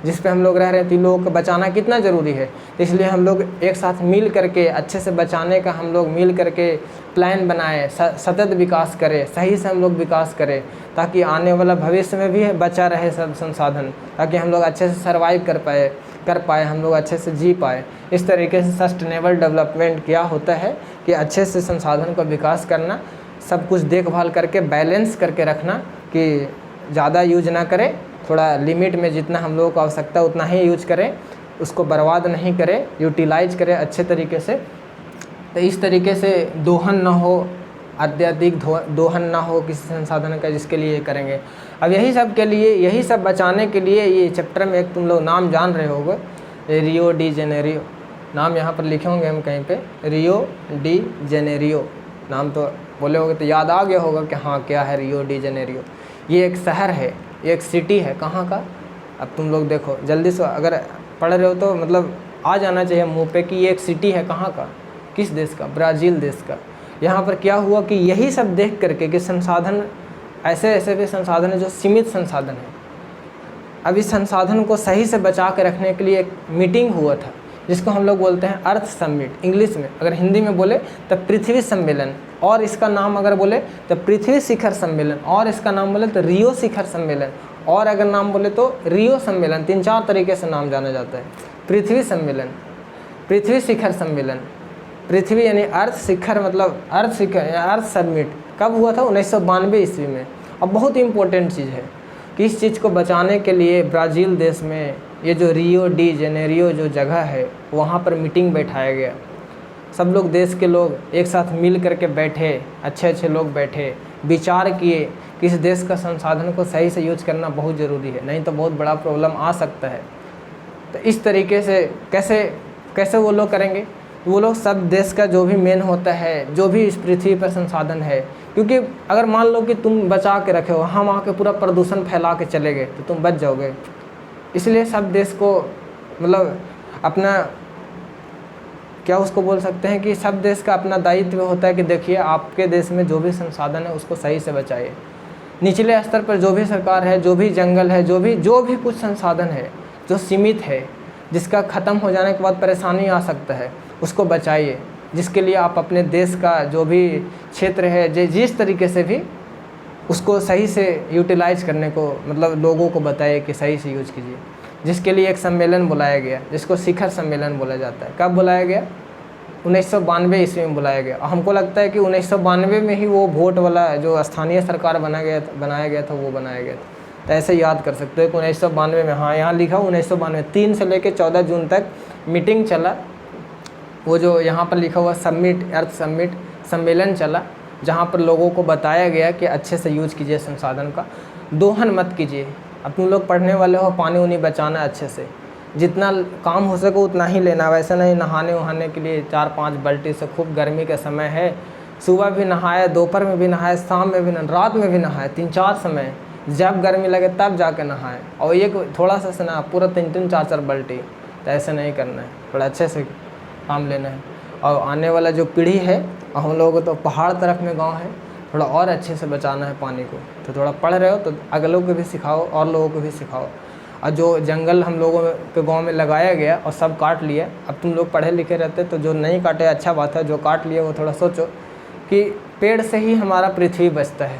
जिस पे हम लोग रह रहे हैं, तो इन लोगों को बचाना कितना ज़रूरी है। तो इसलिए हम लोग एक साथ मिल करके अच्छे से बचाने का हम लोग मिल करके प्लान बनाएं, सतत विकास करें, सही से हम लोग विकास करें, ताकि आने वाला भविष्य में भी बचा रहे सब संसाधन, ताकि हम लोग अच्छे से सर्वाइव कर पाए, हम लोग अच्छे से जी पाए। इस तरीके से सस्टेनेबल डेवलपमेंट क्या होता है कि अच्छे से संसाधन का विकास करना, सब कुछ देखभाल करके बैलेंस करके रखना, कि ज़्यादा यूज ना करें, थोड़ा लिमिट में जितना हम लोगों को आवश्यकता उतना ही यूज करें, उसको बर्बाद नहीं करें, यूटिलाइज करें अच्छे तरीके से। तो इस तरीके से दोहन ना हो, अत्यधिक दोहन ना हो किसी संसाधन का, जिसके लिए करेंगे। अब यही सब बचाने के लिए ये चैप्टर में एक तुम लोग नाम जान रहे होगे, रियो डी जेनेरियो, नाम यहाँ पर लिखे होंगे हम कहीं पे, रियो डी जेनेरियो नाम तो बोले होगे तो याद आ गया होगा कि हाँ क्या है रियो डी जेनेरियो। ये एक शहर है, ये एक सिटी है, कहाँ का। अब तुम लोग देखो जल्दी से, अगर पढ़ रहे हो तो मतलब आ जाना चाहिए मुँह पे कि ये एक सिटी है, कहाँ का, किस देश का, ब्राज़ील देश का। यहाँ पर क्या हुआ कि यही सब देख करके कि संसाधन ऐसे भी संसाधन है जो सीमित संसाधन है। अब इस संसाधन को सही से बचा के रखने के लिए एक मीटिंग हुआ था, जिसको हम लोग बोलते हैं अर्थ समिट इंग्लिश में। अगर हिंदी में बोले तो पृथ्वी सम्मेलन, और इसका नाम अगर बोले तो पृथ्वी शिखर सम्मेलन, और इसका नाम बोले तो रियो शिखर सम्मेलन, और अगर नाम बोले तो रियो सम्मेलन। 3-4 तरीके से नाम जाना जाता है। पृथ्वी सम्मेलन, पृथ्वी शिखर सम्मेलन, पृथ्वी यानी अर्थ, शिखर मतलब अर्थ शिखर या अर्थ समिट कब हुआ था? 1992 ईस्वी में। अब बहुत इंपॉर्टेंट चीज़ है कि इस चीज़ को बचाने के लिए ब्राज़ील देश में ये जो रियो डी जेनेरियो जो जगह है, वहाँ पर मीटिंग बैठाया गया। सब लोग, देश के लोग एक साथ मिल करके बैठे, अच्छे लोग बैठे, विचार किए कि इस देश का संसाधन को सही से यूज करना बहुत ज़रूरी है, नहीं तो बहुत बड़ा प्रॉब्लम आ सकता है। तो इस तरीके से कैसे वो लोग करेंगे? वो लोग सब देश का जो भी मेन होता है, जो भी इस पृथ्वी पर संसाधन है, क्योंकि अगर मान लो कि तुम बचा के रखे हो, हम आके पूरा प्रदूषण फैला के चले गए तो तुम बच जाओगे। इसलिए सब देश को मतलब अपना, क्या उसको बोल सकते हैं कि सब देश का अपना दायित्व होता है कि देखिए आपके देश में जो भी संसाधन है उसको सही से बचाइए। निचले स्तर पर जो भी सरकार है, जो भी जंगल है, जो भी कुछ संसाधन है जो सीमित है, जिसका ख़त्म हो जाने के बाद परेशानी आ सकता है, उसको बचाइए। जिसके लिए आप अपने देश का जो भी क्षेत्र है, जिस तरीके से भी उसको सही से यूटिलाइज करने को मतलब लोगों को बताइए कि सही से यूज कीजिए। जिसके लिए एक सम्मेलन बुलाया गया, जिसको शिखर सम्मेलन बोला जाता है। कब बुलाया गया? 1992 ईस्वी में बुलाया गया। हमको लगता है कि 1992 में ही वो वोट वाला जो स्थानीय सरकार बनाया गया था वो बनाया गया था। तो ऐसे याद कर सकते हो कि 1992 में, हाँ यहाँ लिखा 1992, 3 से लेकर 14 जून तक मीटिंग चला। वो जो यहाँ पर लिखा हुआ अर्थ समिट सम्मेलन चला, जहाँ पर लोगों को बताया गया कि अच्छे से यूज कीजिए संसाधन का, दोहन मत कीजिए। अब तुम लोग पढ़ने वाले हो, पानी उनी बचाना अच्छे से, जितना काम हो सके उतना ही लेना। वैसे नहीं नहाने वहाने के लिए 4-5 बाल्टी से, खूब गर्मी का समय है, सुबह भी नहाए, दोपहर में भी नहाए, शाम में भी नहाए, रात में भी नहाए, 3-4 समय, जब गर्मी लगे तब जाके नहाए। और एक थोड़ा सा से ना पूरा 3-3, 4-4 बाल्टी, तो ऐसे नहीं करना है, थोड़ा अच्छे से काम लेना है। और आने वाला जो पीढ़ी है, हम लोगों को तो पहाड़ तरफ में गांव है, थोड़ा और अच्छे से बचाना है पानी को। तो थोड़ा पढ़ रहे हो तो अगलों को भी सिखाओ और लोगों को भी सिखाओ। और जो जंगल हम लोगों के गांव में लगाया गया और सब काट लिए, अब तुम लोग पढ़े लिखे रहते तो जो नहीं काटे अच्छा बात है, जो काट लिए वो थोड़ा सोचो कि पेड़ से ही हमारा पृथ्वी बचता है।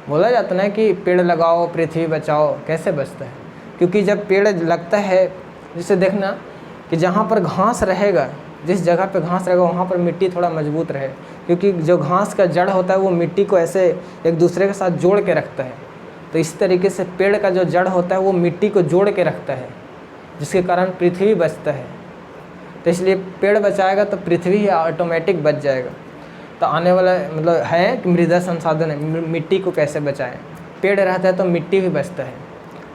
बोला जाता है कि पेड़ लगाओ पृथ्वी बचाओ, कैसे बचता है? क्योंकि जब पेड़ लगता है, जिसे देखना कि जहाँ पर घास रहेगा, जिस जगह पे घास रहेगा वहाँ पर मिट्टी थोड़ा मजबूत रहे, क्योंकि जो घास का जड़ होता है वो मिट्टी को ऐसे एक दूसरे के साथ जोड़ के रखता है। तो इस तरीके से पेड़ का जो जड़ होता है वो मिट्टी को जोड़ के रखता है, जिसके कारण पृथ्वी बचता है। तो इसलिए पेड़ बचाएगा तो पृथ्वी ही ऑटोमेटिक बच जाएगा। तो आने वाला मतलब है कि मृदा संसाधन है, मिट्टी को कैसे बचाएं। पेड़ रहता है तो मिट्टी भी बचता है।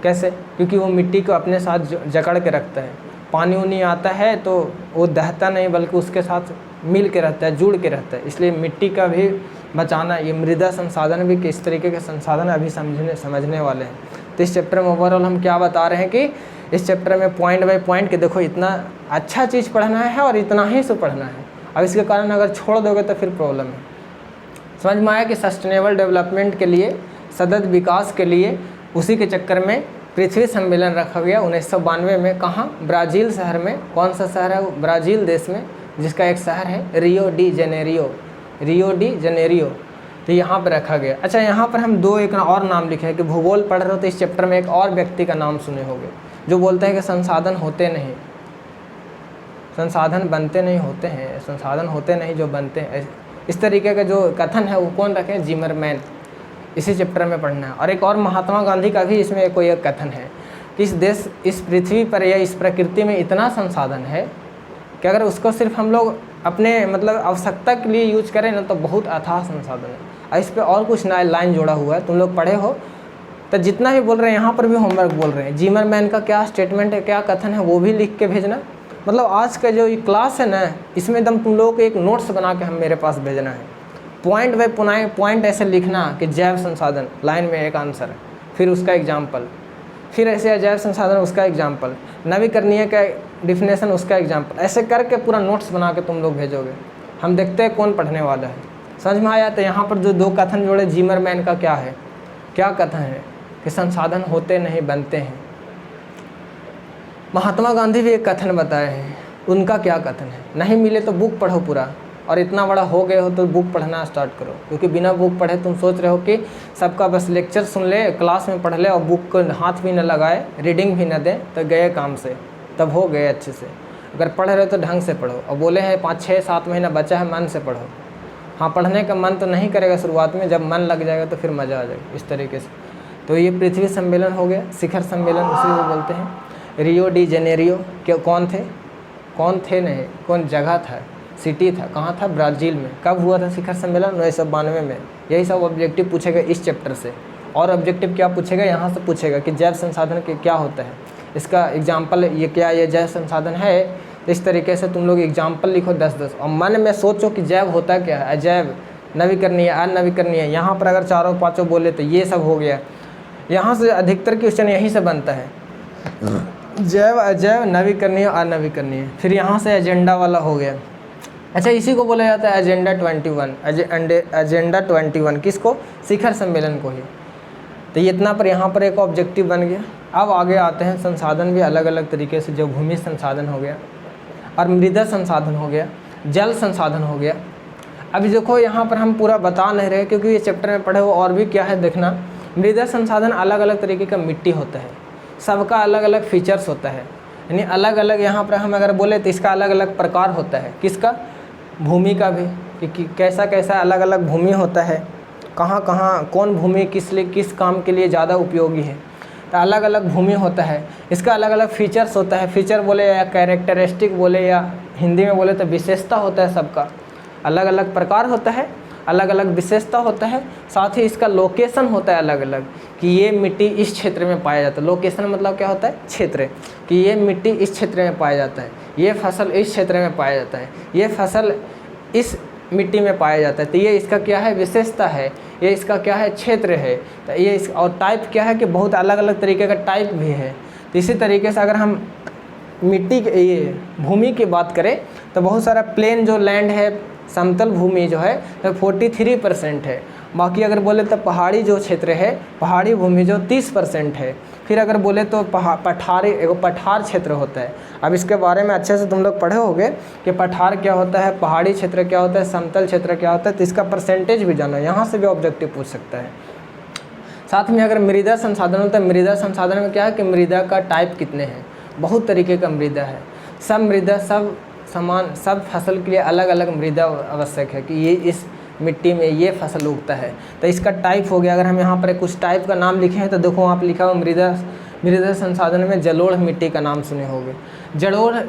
कैसे? क्योंकि वो मिट्टी को अपने साथ जकड़ के रखता है। पानी उनी आता है तो वो दहता नहीं, बल्कि उसके साथ मिल के रहता है, जुड़ के रहता है। इसलिए मिट्टी का भी बचाना, ये मृदा संसाधन भी किस तरीके के संसाधन अभी समझने वाले हैं। तो इस चैप्टर में ओवरऑल हम क्या बता रहे हैं कि इस चैप्टर में पॉइंट बाय पॉइंट के देखो, इतना अच्छा चीज़ पढ़ना है और इतना ही से पढ़ना है। अब इसके कारण अगर छोड़ दोगे तो फिर प्रॉब्लम है। समझ में आया कि सस्टेनेबल डेवलपमेंट के लिए, सतत विकास के लिए, उसी के चक्कर में पृथ्वी सम्मेलन रखा गया 1992 में। कहाँ? ब्राज़ील शहर में। कौन सा शहर है वो? ब्राज़ील देश में, जिसका एक शहर है रियो डी जेनेरियो। तो यहाँ पर रखा गया। अच्छा, यहाँ पर हम एक और नाम लिखे हैं कि भूगोल पढ़ रहे हो तो इस चैप्टर में एक और व्यक्ति का नाम सुने होंगे जो बोलते हैं कि संसाधन होते नहीं, संसाधन बनते नहीं होते हैं, संसाधन होते नहीं जो बनते हैं। इस तरीके का जो कथन है वो कौन रखे? जिमरमैन। इसी चैप्टर में पढ़ना है। और एक और महात्मा गांधी का भी इसमें कोई एक कथन है कि इस पृथ्वी पर या इस प्रकृति में इतना संसाधन है कि अगर उसको सिर्फ हम लोग अपने मतलब आवश्यकता के लिए यूज करें ना तो बहुत अथाह संसाधन है। और इस पर और कुछ नया लाइन जोड़ा हुआ है, तुम लोग पढ़े हो तो जितना भी बोल रहे हैं यहाँ पर भी होमवर्क बोल रहे हैं। जिमरमैन का क्या स्टेटमेंट है, क्या कथन है, वो भी लिख के भेजना। मतलब आज का जो ये क्लास है ना, इसमें एकदम तुम लोगों को एक नोट्स बना के हम मेरे पास भेजना है। पॉइंट बाय पॉइंट ऐसे लिखना कि जैव संसाधन लाइन में एक आंसर, फिर उसका एग्जाम्पल, फिर ऐसे अजैव संसाधन उसका एग्जाम्पल, नवीकरणीय का डिफिनेशन उसका एग्जाम्पल, ऐसे करके पूरा नोट्स बना के तुम लोग भेजोगे। हम देखते हैं कौन पढ़ने वाला है। समझ में आया? तो यहाँ पर जो दो कथन जोड़े, जिमरमैन का क्या है, क्या कथन है कि संसाधन होते नहीं बनते हैं। महात्मा गांधी भी एक कथन बताए हैं, उनका क्या कथन है? नहीं मिले तो बुक पढ़ो पूरा, और इतना बड़ा हो गए हो तो बुक पढ़ना स्टार्ट करो। क्योंकि बिना बुक पढ़े तुम सोच रहे हो कि सबका बस लेक्चर सुन ले, क्लास में पढ़ ले और बुक को हाथ भी न लगाए, रीडिंग भी न दे तो गए काम से, तब हो गए अच्छे से। अगर पढ़ रहे हो तो ढंग से पढ़ो। और बोले हैं 5, 6, 7 महीना बचा है, मन से पढ़ो। हाँ, पढ़ने का मन तो नहीं करेगा शुरुआत में, जब मन लग जाएगा तो फिर मज़ा आ जाएगा। इस तरीके से तो ये पृथ्वी सम्मेलन हो गया, शिखर सम्मेलन उसी को बोलते हैं। रियो डी जेनेरियो क्यों, कौन थे नहीं, कौन जगह था, सिटी था, कहाँ था? ब्राज़ील में। कब हुआ था शिखर सम्मेलन? 1992 में। यही सब ऑब्जेक्टिव पूछेगा इस चैप्टर से। और ऑब्जेक्टिव क्या पूछेगा? यहाँ से पूछेगा कि जैव संसाधन के क्या होता है, इसका एग्जाम्पल, ये क्या ये जैव संसाधन है। तो इस तरीके से तुम लोग एग्जाम्पल लिखो 10-10 और मन में सोचो कि जैव होता क्या है, अजैव, नवीकरणीय, अनवीकरणीय। यहाँ पर अगर 4-5 बोले तो ये सब हो गया। यहाँ से अधिकतर क्वेश्चन यहीं से बनता है, जैव, अजैव, नवीकरणीय, अनवीकरणीय। फिर यहाँ से एजेंडा वाला हो गया। अच्छा, इसी को बोला जाता है एजेंडा 21। एजेंडा 21 किसको? शिखर सम्मेलन को ही। तो ये इतना पर यहाँ पर एक ऑब्जेक्टिव बन गया। अब आगे आते हैं संसाधन भी अलग अलग तरीके से, जो भूमि संसाधन हो गया और मृदा संसाधन हो गया, जल संसाधन हो गया। अभी देखो यहाँ पर हम पूरा बता नहीं रहे क्योंकि ये चैप्टर में पढ़े हो। और भी क्या है देखना, मृदा संसाधन अलग अलग तरीके का मिट्टी होता है, सबका अलग अलग फीचर्स होता है, यानी अलग अलग। यहाँ पर हम अगर बोले तो इसका अलग अलग प्रकार होता है। किसका? भूमि का भी, कि कैसा कैसा अलग अलग भूमि होता है, कहाँ कहाँ कौन भूमि किस काम के लिए ज़्यादा उपयोगी है। तो अलग अलग भूमि होता है, इसका अलग अलग फीचर्स होता है। फीचर बोले या कैरेक्टरिस्टिक बोले या हिंदी में बोले तो विशेषता होता है। सबका अलग अलग प्रकार होता है, अलग अलग विशेषता होता है। साथ ही इसका लोकेशन होता है अलग अलग, कि ये मिट्टी इस क्षेत्र में पाया जाता है। लोकेशन मतलब क्या होता है? क्षेत्र, कि ये मिट्टी इस क्षेत्र में पाया जाता है, ये फसल इस क्षेत्र में पाया जाता है, ये फसल इस मिट्टी में पाया जाता है। तो ये इसका क्या है? विशेषता है। ये इसका क्या है? क्षेत्र है। तो ये और टाइप क्या है कि बहुत अलग अलग तरीके का टाइप भी है। तो इसी तरीके से अगर हम मिट्टी के ये भूमि की बात करें तो बहुत सारा प्लेन जो लैंड है, समतल भूमि जो है तो 43% है। बाकी अगर बोले तो पहाड़ी जो क्षेत्र है, पहाड़ी भूमि जो 30% है। फिर अगर बोले तो पठार क्षेत्र होता है। अब इसके बारे में अच्छे से तुम लोग पढ़े होंगे कि पठार क्या होता है, पहाड़ी क्षेत्र क्या होता है, समतल क्षेत्र क्या होता है। तो इसका परसेंटेज भी जानो, यहाँ से भी ऑब्जेक्टिव पूछ सकता है। साथ में अगर मृदा संसाधन होता है, मृदा संसाधन में क्या है कि मृदा का टाइप कितने हैं, बहुत तरीके का मृदा है। सब मृदा सब समान, सब फसल के लिए अलग अलग मृदा आवश्यक है कि ये इस मिट्टी में ये फसल उगता है, तो इसका टाइप हो गया। अगर हम यहाँ पर कुछ टाइप का नाम लिखे हैं तो देखो वहाँ पर लिखा हुआ मृदा संसाधन में जलोढ़ मिट्टी का नाम सुने होंगे।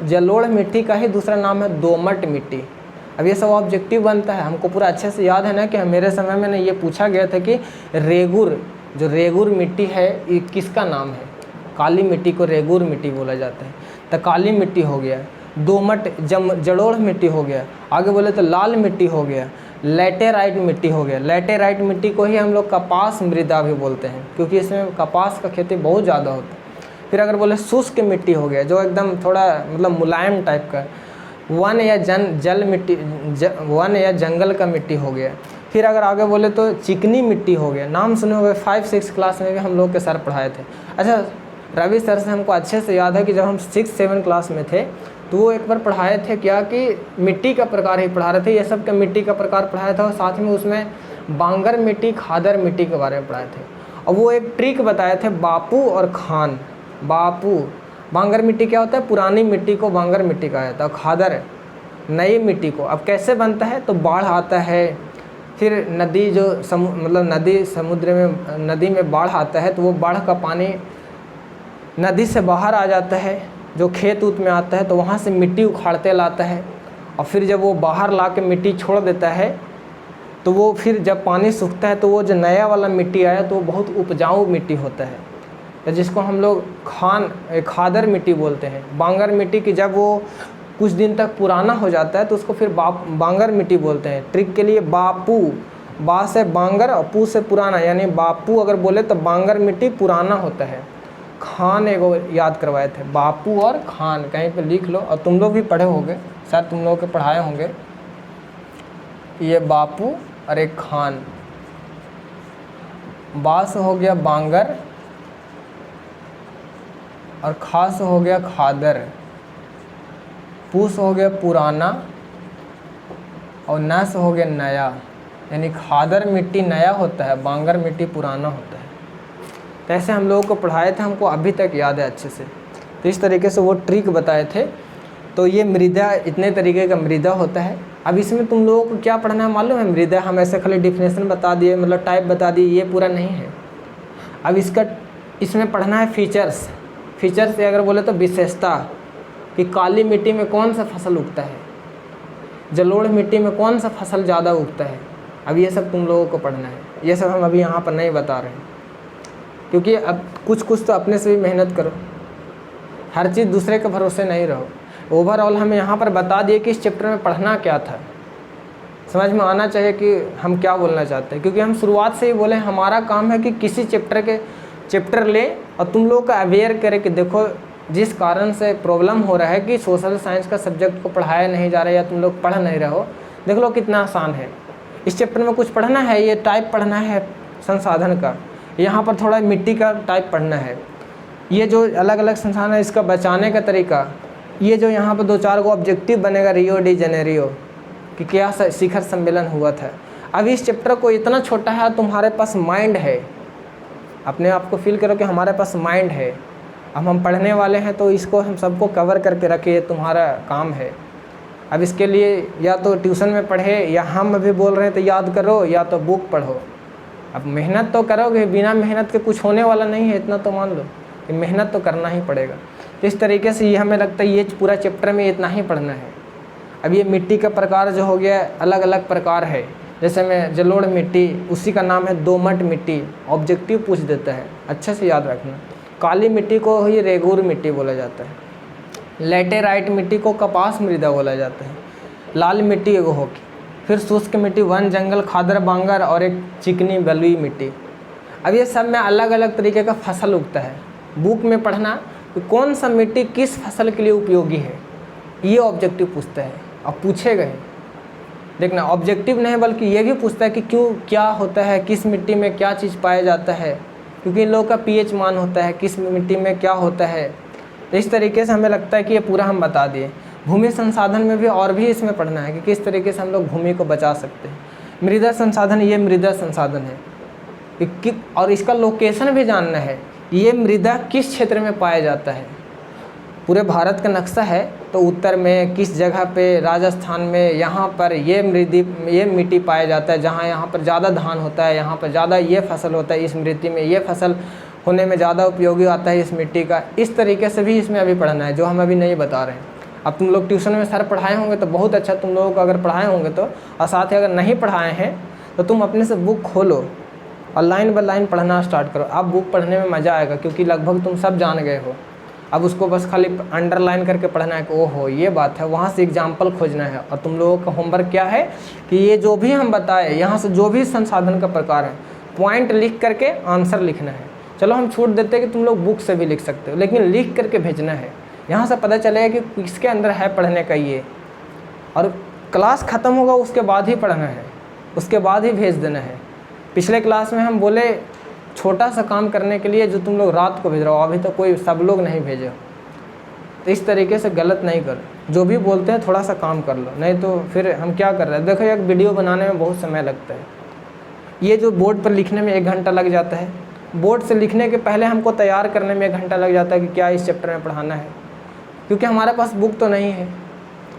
जलोढ़ मिट्टी का ही दूसरा नाम है दोमट मिट्टी। अब ये सब ऑब्जेक्टिव बनता है, हमको पूरा अच्छे से याद है ना कि मेरे समय में ना ये पूछा गया था कि जो रेगुर मिट्टी है ये किसका नाम है। काली मिट्टी को रेगुर मिट्टी बोला जाता है, तो काली मिट्टी हो गया, दोमट जलोढ़ मिट्टी हो गया, आगे बोले तो लाल मिट्टी हो गया, लैटेराइट मिट्टी हो गया। लैटेराइट मिट्टी को ही हम लोग कपास मृदा भी बोलते हैं क्योंकि इसमें कपास का खेती बहुत ज़्यादा होता है। फिर अगर बोले शुष्क मिट्टी हो गया, जो एकदम थोड़ा मतलब मुलायम टाइप का, वन या जंगल का मिट्टी हो गया। फिर अगर आगे बोले तो चिकनी मिट्टी हो गया, नाम सुने हुए 5-6 क्लास में भी हम लोग के सर पढ़ाए थे। अच्छा, रवि सर से हमको अच्छे से याद है कि जब हम 6-7 क्लास में थे तो वो एक बार पढ़ाए थे क्या कि मिट्टी का प्रकार ही पढ़ा रहे थे, ये सब का मिट्टी का प्रकार पढ़ाया था और साथ में उसमें बांगर मिट्टी, खादर मिट्टी के बारे में पढ़ाए थे। और वो एक ट्रिक बताए थे बापू और खान। बांगर मिट्टी क्या होता है, पुरानी मिट्टी को बांगर मिट्टी कहा जाता है, और खादर नई मिट्टी को। अब कैसे बनता है, तो बाढ़ आता है, फिर नदी जो नदी में बाढ़ आता है तो वो बाढ़ का पानी नदी से बाहर आ जाता है, जो खेत उत में आता है तो वहाँ से मिट्टी उखाड़ते लाता है, और फिर जब वो बाहर ला के मिट्टी छोड़ देता है तो वो फिर जब पानी सूखता है तो वो जो नया वाला मिट्टी आया तो वो बहुत उपजाऊ मिट्टी होता है, तो जिसको हम लोग खादर मिट्टी बोलते हैं। बांगर मिट्टी की जब वो कुछ दिन तक पुराना हो जाता है तो उसको फिर बांगर मिट्टी बोलते हैं। ट्रिक के लिए बापू, बा से बांगर और पू से पुराना, यानी बापू अगर बोले तो बांगर मिट्टी पुराना होता है। खान एगो याद करवाए थे, बापू और खान कहीं पे लिख लो, और तुम लोग भी पढ़े होंगे, शायद तुम लोग के पढ़ाए होंगे। ये बापू और एक खान, बास हो गया बांगर और खास हो गया खादर, पूस हो गया पुराना और नस हो गया नया। यानी खादर मिट्टी नया होता है, बांगर मिट्टी पुराना होता है। तो ऐसे हम लोगों को पढ़ाए थे, हमको अभी तक याद है अच्छे से। तो इस तरीके से वो ट्रिक बताए थे। तो ये मृदा, इतने तरीके का मृदा होता है। अब इसमें तुम लोगों को क्या पढ़ना है मालूम है? मृदा हम ऐसे खाली डिफिनेशन बता दिए, मतलब टाइप बता दिए, ये पूरा नहीं है। अब इसमें पढ़ना है फीचर्स। फीचर्स से अगर बोले तो विशेषता, कि काली मिट्टी में कौन सा फसल उगता है, जलोढ़ मिट्टी में कौन सा फसल ज़्यादा उगता है। अब ये सब तुम लोगों को पढ़ना है, ये सब हम अभी यहाँ पर नहीं बता रहे हैं, क्योंकि अब कुछ तो अपने से भी मेहनत करो, हर चीज़ दूसरे के भरोसे नहीं रहो। ओवरऑल हमें यहाँ पर बता दिए कि इस चैप्टर में पढ़ना क्या था, समझ में आना चाहिए कि हम क्या बोलना चाहते हैं। क्योंकि हम शुरुआत से ही बोले हमारा काम है कि किसी चैप्टर ले और तुम लोग का अवेयर करें कि देखो जिस कारण से प्रॉब्लम हो रहा है कि सोशल साइंस का सब्जेक्ट को पढ़ाया नहीं जा रहा है या तुम लोग पढ़ नहीं रहे हो, देख लो कितना आसान है। इस चैप्टर में कुछ पढ़ना है, ये टाइप पढ़ना है संसाधन का, यहाँ पर थोड़ा मिट्टी का टाइप पढ़ना है, ये जो अलग अलग संसाधन है इसका बचाने का तरीका, ये जो यहाँ पर 2-4 गो ऑब्जेक्टिव बनेगा रियो डी जेनेरियो कि क्या शिखर सम्मेलन हुआ था। अब इस चैप्टर को इतना छोटा है, तुम्हारे पास माइंड है, अपने आप को फील करो कि हमारे पास माइंड है, अब हम पढ़ने वाले हैं तो इसको हम सबको कवर करके रखें, ये तुम्हारा काम है। अब इसके लिए या तो ट्यूशन में पढ़े या हम अभी बोल रहे हैं तो याद करो, या तो बुक पढ़ो। अब मेहनत तो करोगे, बिना मेहनत के कुछ होने वाला नहीं है, इतना तो मान लो कि मेहनत तो करना ही पड़ेगा। तो इस तरीके से ये हमें लगता है ये पूरा चैप्टर में इतना ही पढ़ना है। अब ये मिट्टी का प्रकार जो हो गया, अलग अलग प्रकार है, जैसे में जलोढ़ मिट्टी, उसी का नाम है दोमट मिट्टी, ऑब्जेक्टिव पूछ देता है, अच्छे से याद रखना। काली मिट्टी को ही रेगुर मिट्टी बोला जाता है, लैटेराइट मिट्टी को कपास मृदा बोला जाता है, लाल मिट्टी एगो होगी, फिर शुष्क मिट्टी वन जंगल खादर बांगर और एक चिकनी बलुई मिट्टी। अब ये सब में अलग अलग तरीके का फसल उगता है। बुक में पढ़ना कि कौन सा मिट्टी किस फसल के लिए उपयोगी है, ये ऑब्जेक्टिव पूछता है। अब पूछेगा ही, देखना ऑब्जेक्टिव नहीं बल्कि ये भी पूछता है कि क्यों, क्या होता है, किस मिट्टी में क्या चीज़ पाया जाता है, क्योंकि इन लोगों का पीएच मान होता है, किस मिट्टी में क्या होता है। तो इस तरीके से हमें लगता है कि ये पूरा हम बता दिए। भूमि संसाधन में भी और भी इसमें पढ़ना है कि किस तरीके से हम लोग भूमि को बचा सकते हैं। मृदा संसाधन, ये मृदा संसाधन है, और इसका लोकेशन भी जानना है, ये मृदा किस क्षेत्र में पाया जाता है। पूरे भारत का नक्शा है तो उत्तर में किस जगह पे, राजस्थान में यहाँ पर ये मिट्टी पाया जाता है, जहाँ यहाँ पर ज़्यादा धान होता है, यहाँ पर ज़्यादा ये फसल होता है, इस मिट्टी में ये फसल होने में ज़्यादा उपयोगी आता है इस मिट्टी का। इस तरीके से भी इसमें अभी पढ़ना है, जो हम अभी नहीं बता रहे हैं। अब तुम लोग ट्यूशन में सर पढ़ाए होंगे तो बहुत अच्छा, तुम लोगों को अगर पढ़ाए होंगे तो, और साथ ही अगर नहीं पढ़ाए हैं तो तुम अपने से बुक खोलो और लाइन बाय लाइन पढ़ना स्टार्ट करो। अब बुक पढ़ने में मज़ा आएगा, क्योंकि लगभग तुम सब जान गए हो। अब उसको बस खाली अंडरलाइन करके पढ़ना है कि ओहो ये बात है, वहाँ से एग्जाम्पल खोजना है। और तुम लोगों का होमवर्क क्या है कि ये जो भी हम बताए यहाँ से जो भी संसाधन का प्रकार है, पॉइंट लिख करके आंसर लिखना है। चलो हम छूट देते हैं कि तुम लोग बुक से भी लिख सकते हो, लेकिन लिख करके भेजना है। यहाँ से पता चलेगा कि किसके अंदर है पढ़ने का ये, और क्लास ख़त्म होगा उसके बाद ही पढ़ना है, उसके बाद ही भेज देना है। पिछले क्लास में हम बोले छोटा सा काम करने के लिए जो तुम लोग रात को भेज रहे हो, अभी तो कोई सब लोग नहीं भेजे। तो इस तरीके से गलत नहीं करो, जो भी बोलते हैं थोड़ा सा काम कर लो, नहीं तो फिर हम क्या कर रहे हैं। देखो एक वीडियो बनाने में बहुत समय लगता है, ये जो बोर्ड पर लिखने में 1 घंटा लग जाता है, बोर्ड से लिखने के पहले हमको तैयार करने में 1 घंटा लग जाता है कि क्या इस चैप्टर में पढ़ाना है, क्योंकि हमारे पास बुक तो नहीं है।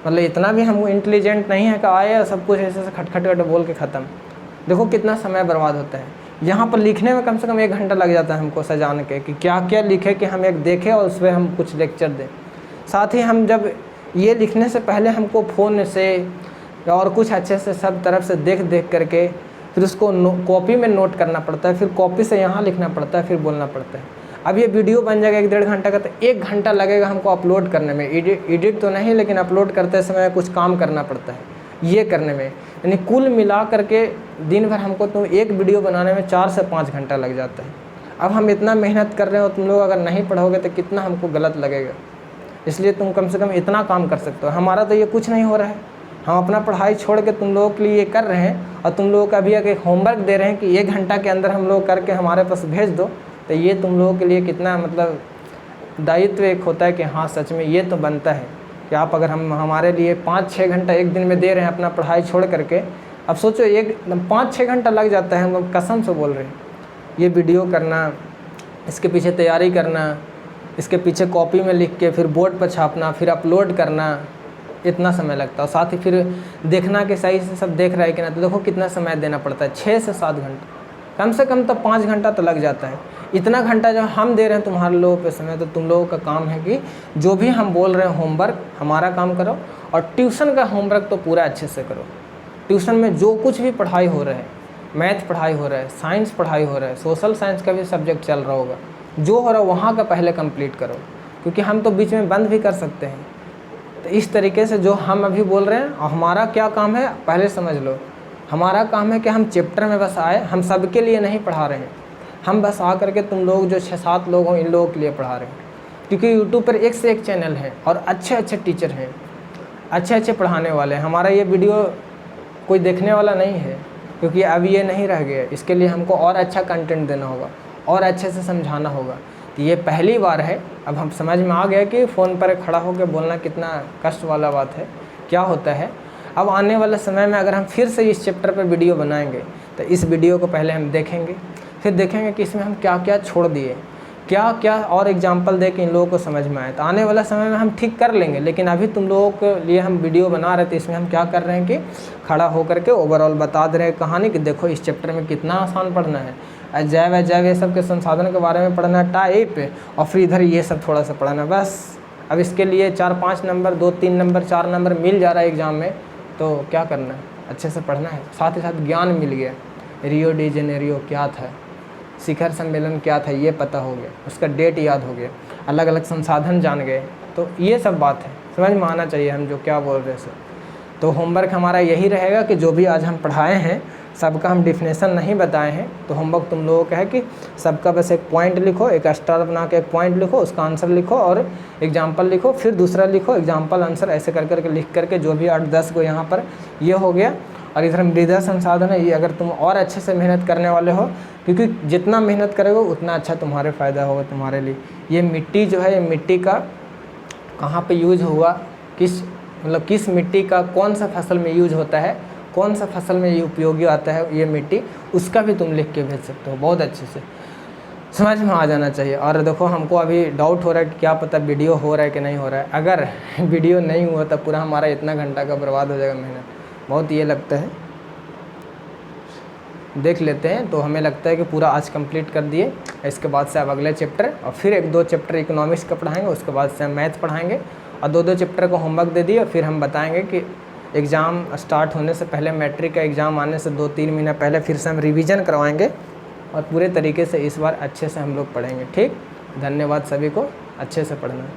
मतलब इतना भी हम इंटेलिजेंट नहीं है कि आए सब कुछ ऐसे से खटखट बोल के ख़त्म। देखो कितना समय बर्बाद होता है। यहाँ पर लिखने में कम से कम 1 घंटा लग जाता है हमको सजाने के, कि क्या क्या लिखे कि हम एक देखें और उस पर हम कुछ लेक्चर दें। साथ ही हम जब ये लिखने से पहले हमको फ़ोन से और कुछ अच्छे से सब तरफ से देख करके फिर उसको कॉपी में नोट करना पड़ता है, फिर कॉपी से यहाँ लिखना पड़ता है, फिर बोलना पड़ता है। अब ये वीडियो बन जाएगा 1-1.5 घंटा का, तो 1 घंटा लगेगा हमको अपलोड करने में। एडिट तो नहीं, लेकिन अपलोड करते समय कुछ काम करना पड़ता है ये करने में। यानी कुल मिला करके दिन भर हमको तो एक वीडियो बनाने में 4 से 5 घंटा लग जाता है। अब हम इतना मेहनत कर रहे हो, तुम लोग अगर नहीं पढ़ोगे तो कितना हमको गलत लगेगा। इसलिए तुम कम से कम इतना काम कर सकते हो। हमारा तो ये कुछ नहीं हो रहा है, हम अपना पढ़ाई छोड़ के तुम लोगों के लिए ये कर रहे हैं, और तुम लोगों का भी एक होमवर्क दे रहे हैं कि 1 घंटा के अंदर हम लोग करके हमारे पास भेज दो। तो ये तुम लोगों के लिए कितना मतलब दायित्व एक होता है कि हाँ सच में ये तो बनता है कि आप अगर हम हमारे लिए 5-6 घंटा एक दिन में दे रहे हैं अपना पढ़ाई छोड़ करके। अब सोचो 5-6 घंटा लग जाता है, हम लोग कसम से बोल रहे हैं। ये वीडियो करना, इसके पीछे तैयारी करना, इसके पीछे कॉपी में लिख के फिर बोर्ड पर छापना, फिर अपलोड करना, इतना समय लगता है। साथ ही फिर देखना कि सही से सब देख रहा है कि ना, तो देखो कितना समय देना पड़ता है, 6 से 7 घंटा, कम से कम तो 5 घंटा तो लग जाता है। इतना घंटा जब हम दे रहे हैं तुम्हारे लोगों पे समय, तो तुम लोगों का काम है कि जो भी हम बोल रहे हैं होमवर्क हमारा काम करो, और ट्यूशन का होमवर्क तो पूरा अच्छे से करो। ट्यूशन में जो कुछ भी पढ़ाई हो रहा है, मैथ पढ़ाई हो रहा है, साइंस पढ़ाई हो रहा है, सोशल साइंस का भी सब्जेक्ट चल रहा होगा, जो हो रहा है वहाँ का पहले कंप्लीट करो, क्योंकि हम तो बीच में बंद भी कर सकते हैं। तो इस तरीके से जो हम अभी बोल रहे हैं, और हमारा क्या काम है पहले समझ लो। हमारा काम है कि हम चैप्टर में बस आए, हम सबके लिए नहीं पढ़ा रहे हैं, हम बस आ करके तुम लोग जो 6-7 लोग हों इन लोगों के लिए पढ़ा रहे हैं। क्योंकि यूट्यूब पर एक से एक चैनल है और अच्छे अच्छे टीचर हैं, अच्छे अच्छे पढ़ाने वाले हैं। हमारा ये वीडियो कोई देखने वाला नहीं है, क्योंकि अब ये नहीं रह गया। इसके लिए हमको और अच्छा कंटेंट देना होगा और अच्छे से समझाना होगा। तो ये पहली बार है, अब हम समझ में आ गया कि फ़ोन पर खड़ा होकर बोलना कितना कष्ट वाला बात है, क्या होता है। अब आने वाले समय में अगर हम फिर से इस चैप्टर पर वीडियो बनाएंगे, तो इस वीडियो को पहले हम देखेंगे, फिर देखेंगे कि इसमें हम क्या क्या छोड़ दिए, क्या क्या और एग्जाम्पल दे के इन लोगों को समझ में आए। तो आने वाला समय में हम ठीक कर लेंगे। लेकिन अभी तुम लोगों के लिए हम वीडियो बना रहे थे, इसमें हम क्या कर रहे हैं कि खड़ा होकर के ओवरऑल बता दे रहे हैं कहानी कि देखो इस चैप्टर में कितना आसान पढ़ना है, अजैव ये सब के संसाधन के बारे में पढ़ना है टाइप, और फिर इधर ये सब थोड़ा सा पढ़ना है बस। अब इसके लिए 4-5 नंबर, 2-3 नंबर, 4 नंबर मिल जा रहा है एग्ज़ाम में, तो क्या करना है, अच्छे से पढ़ना है। साथ ही साथ ज्ञान मिल गया, रियो डी जेनेरियो क्या था, शिखर सम्मेलन क्या था ये पता हो गया, उसका डेट याद हो गया, अलग अलग संसाधन जान गए। तो ये सब बात है, समझ में आना चाहिए हम जो क्या बोल रहे हैं। तो होमवर्क हमारा यही रहेगा कि जो भी आज हम पढ़ाए हैं सबका हम डिफिनेशन नहीं बताए हैं। तो होमवर्क तुम लोगों का है कि सबका बस एक पॉइंट लिखो, एक स्टार बना के एक पॉइंट लिखो, उसका आंसर लिखो और एग्जाम्पल लिखो, फिर दूसरा लिखो, एग्जाम्पल आंसर, ऐसे कर करके लिख करके जो भी 8-10 को यहाँ पर ये हो गया। और इधर मृदा संसाधन है, ये अगर तुम और अच्छे से मेहनत करने वाले हो, क्योंकि जितना मेहनत करोगे उतना अच्छा तुम्हारे फ़ायदा होगा तुम्हारे लिए। ये मिट्टी जो है, ये मिट्टी का कहाँ पे यूज हुआ, किस मिट्टी का कौन सा फसल में यूज होता है, कौन सा फसल में ये उपयोगी आता है ये मिट्टी, उसका भी तुम लिख के भेज सकते हो। बहुत अच्छे से समझ में आ जाना चाहिए। और देखो हमको अभी डाउट हो रहा है कि क्या पता वीडियो हो रहा है कि नहीं हो रहा है। अगर वीडियो नहीं हुआ तब पूरा हमारा इतना घंटा का बर्बाद हो जाएगा मेहनत, बहुत ये लगता है। देख लेते हैं तो हमें लगता है कि पूरा आज कंप्लीट कर दिए। इसके बाद से अब अगले चैप्टर और फिर 1-2 चैप्टर इकोनॉमिक्स का पढ़ाएंगे, उसके बाद से हम मैथ पढ़ाएंगे और 2-2 चैप्टर को होमवर्क दे दिए। फिर हम बताएंगे कि एग्ज़ाम स्टार्ट होने से पहले, मैट्रिक का एग्ज़ाम आने से 2-3 महीना पहले फिर से हम रिवीजन करवाएंगे और पूरे तरीके से इस बार अच्छे से हम लोग पढ़ेंगे। ठीक, धन्यवाद सभी को, अच्छे से पढ़ना।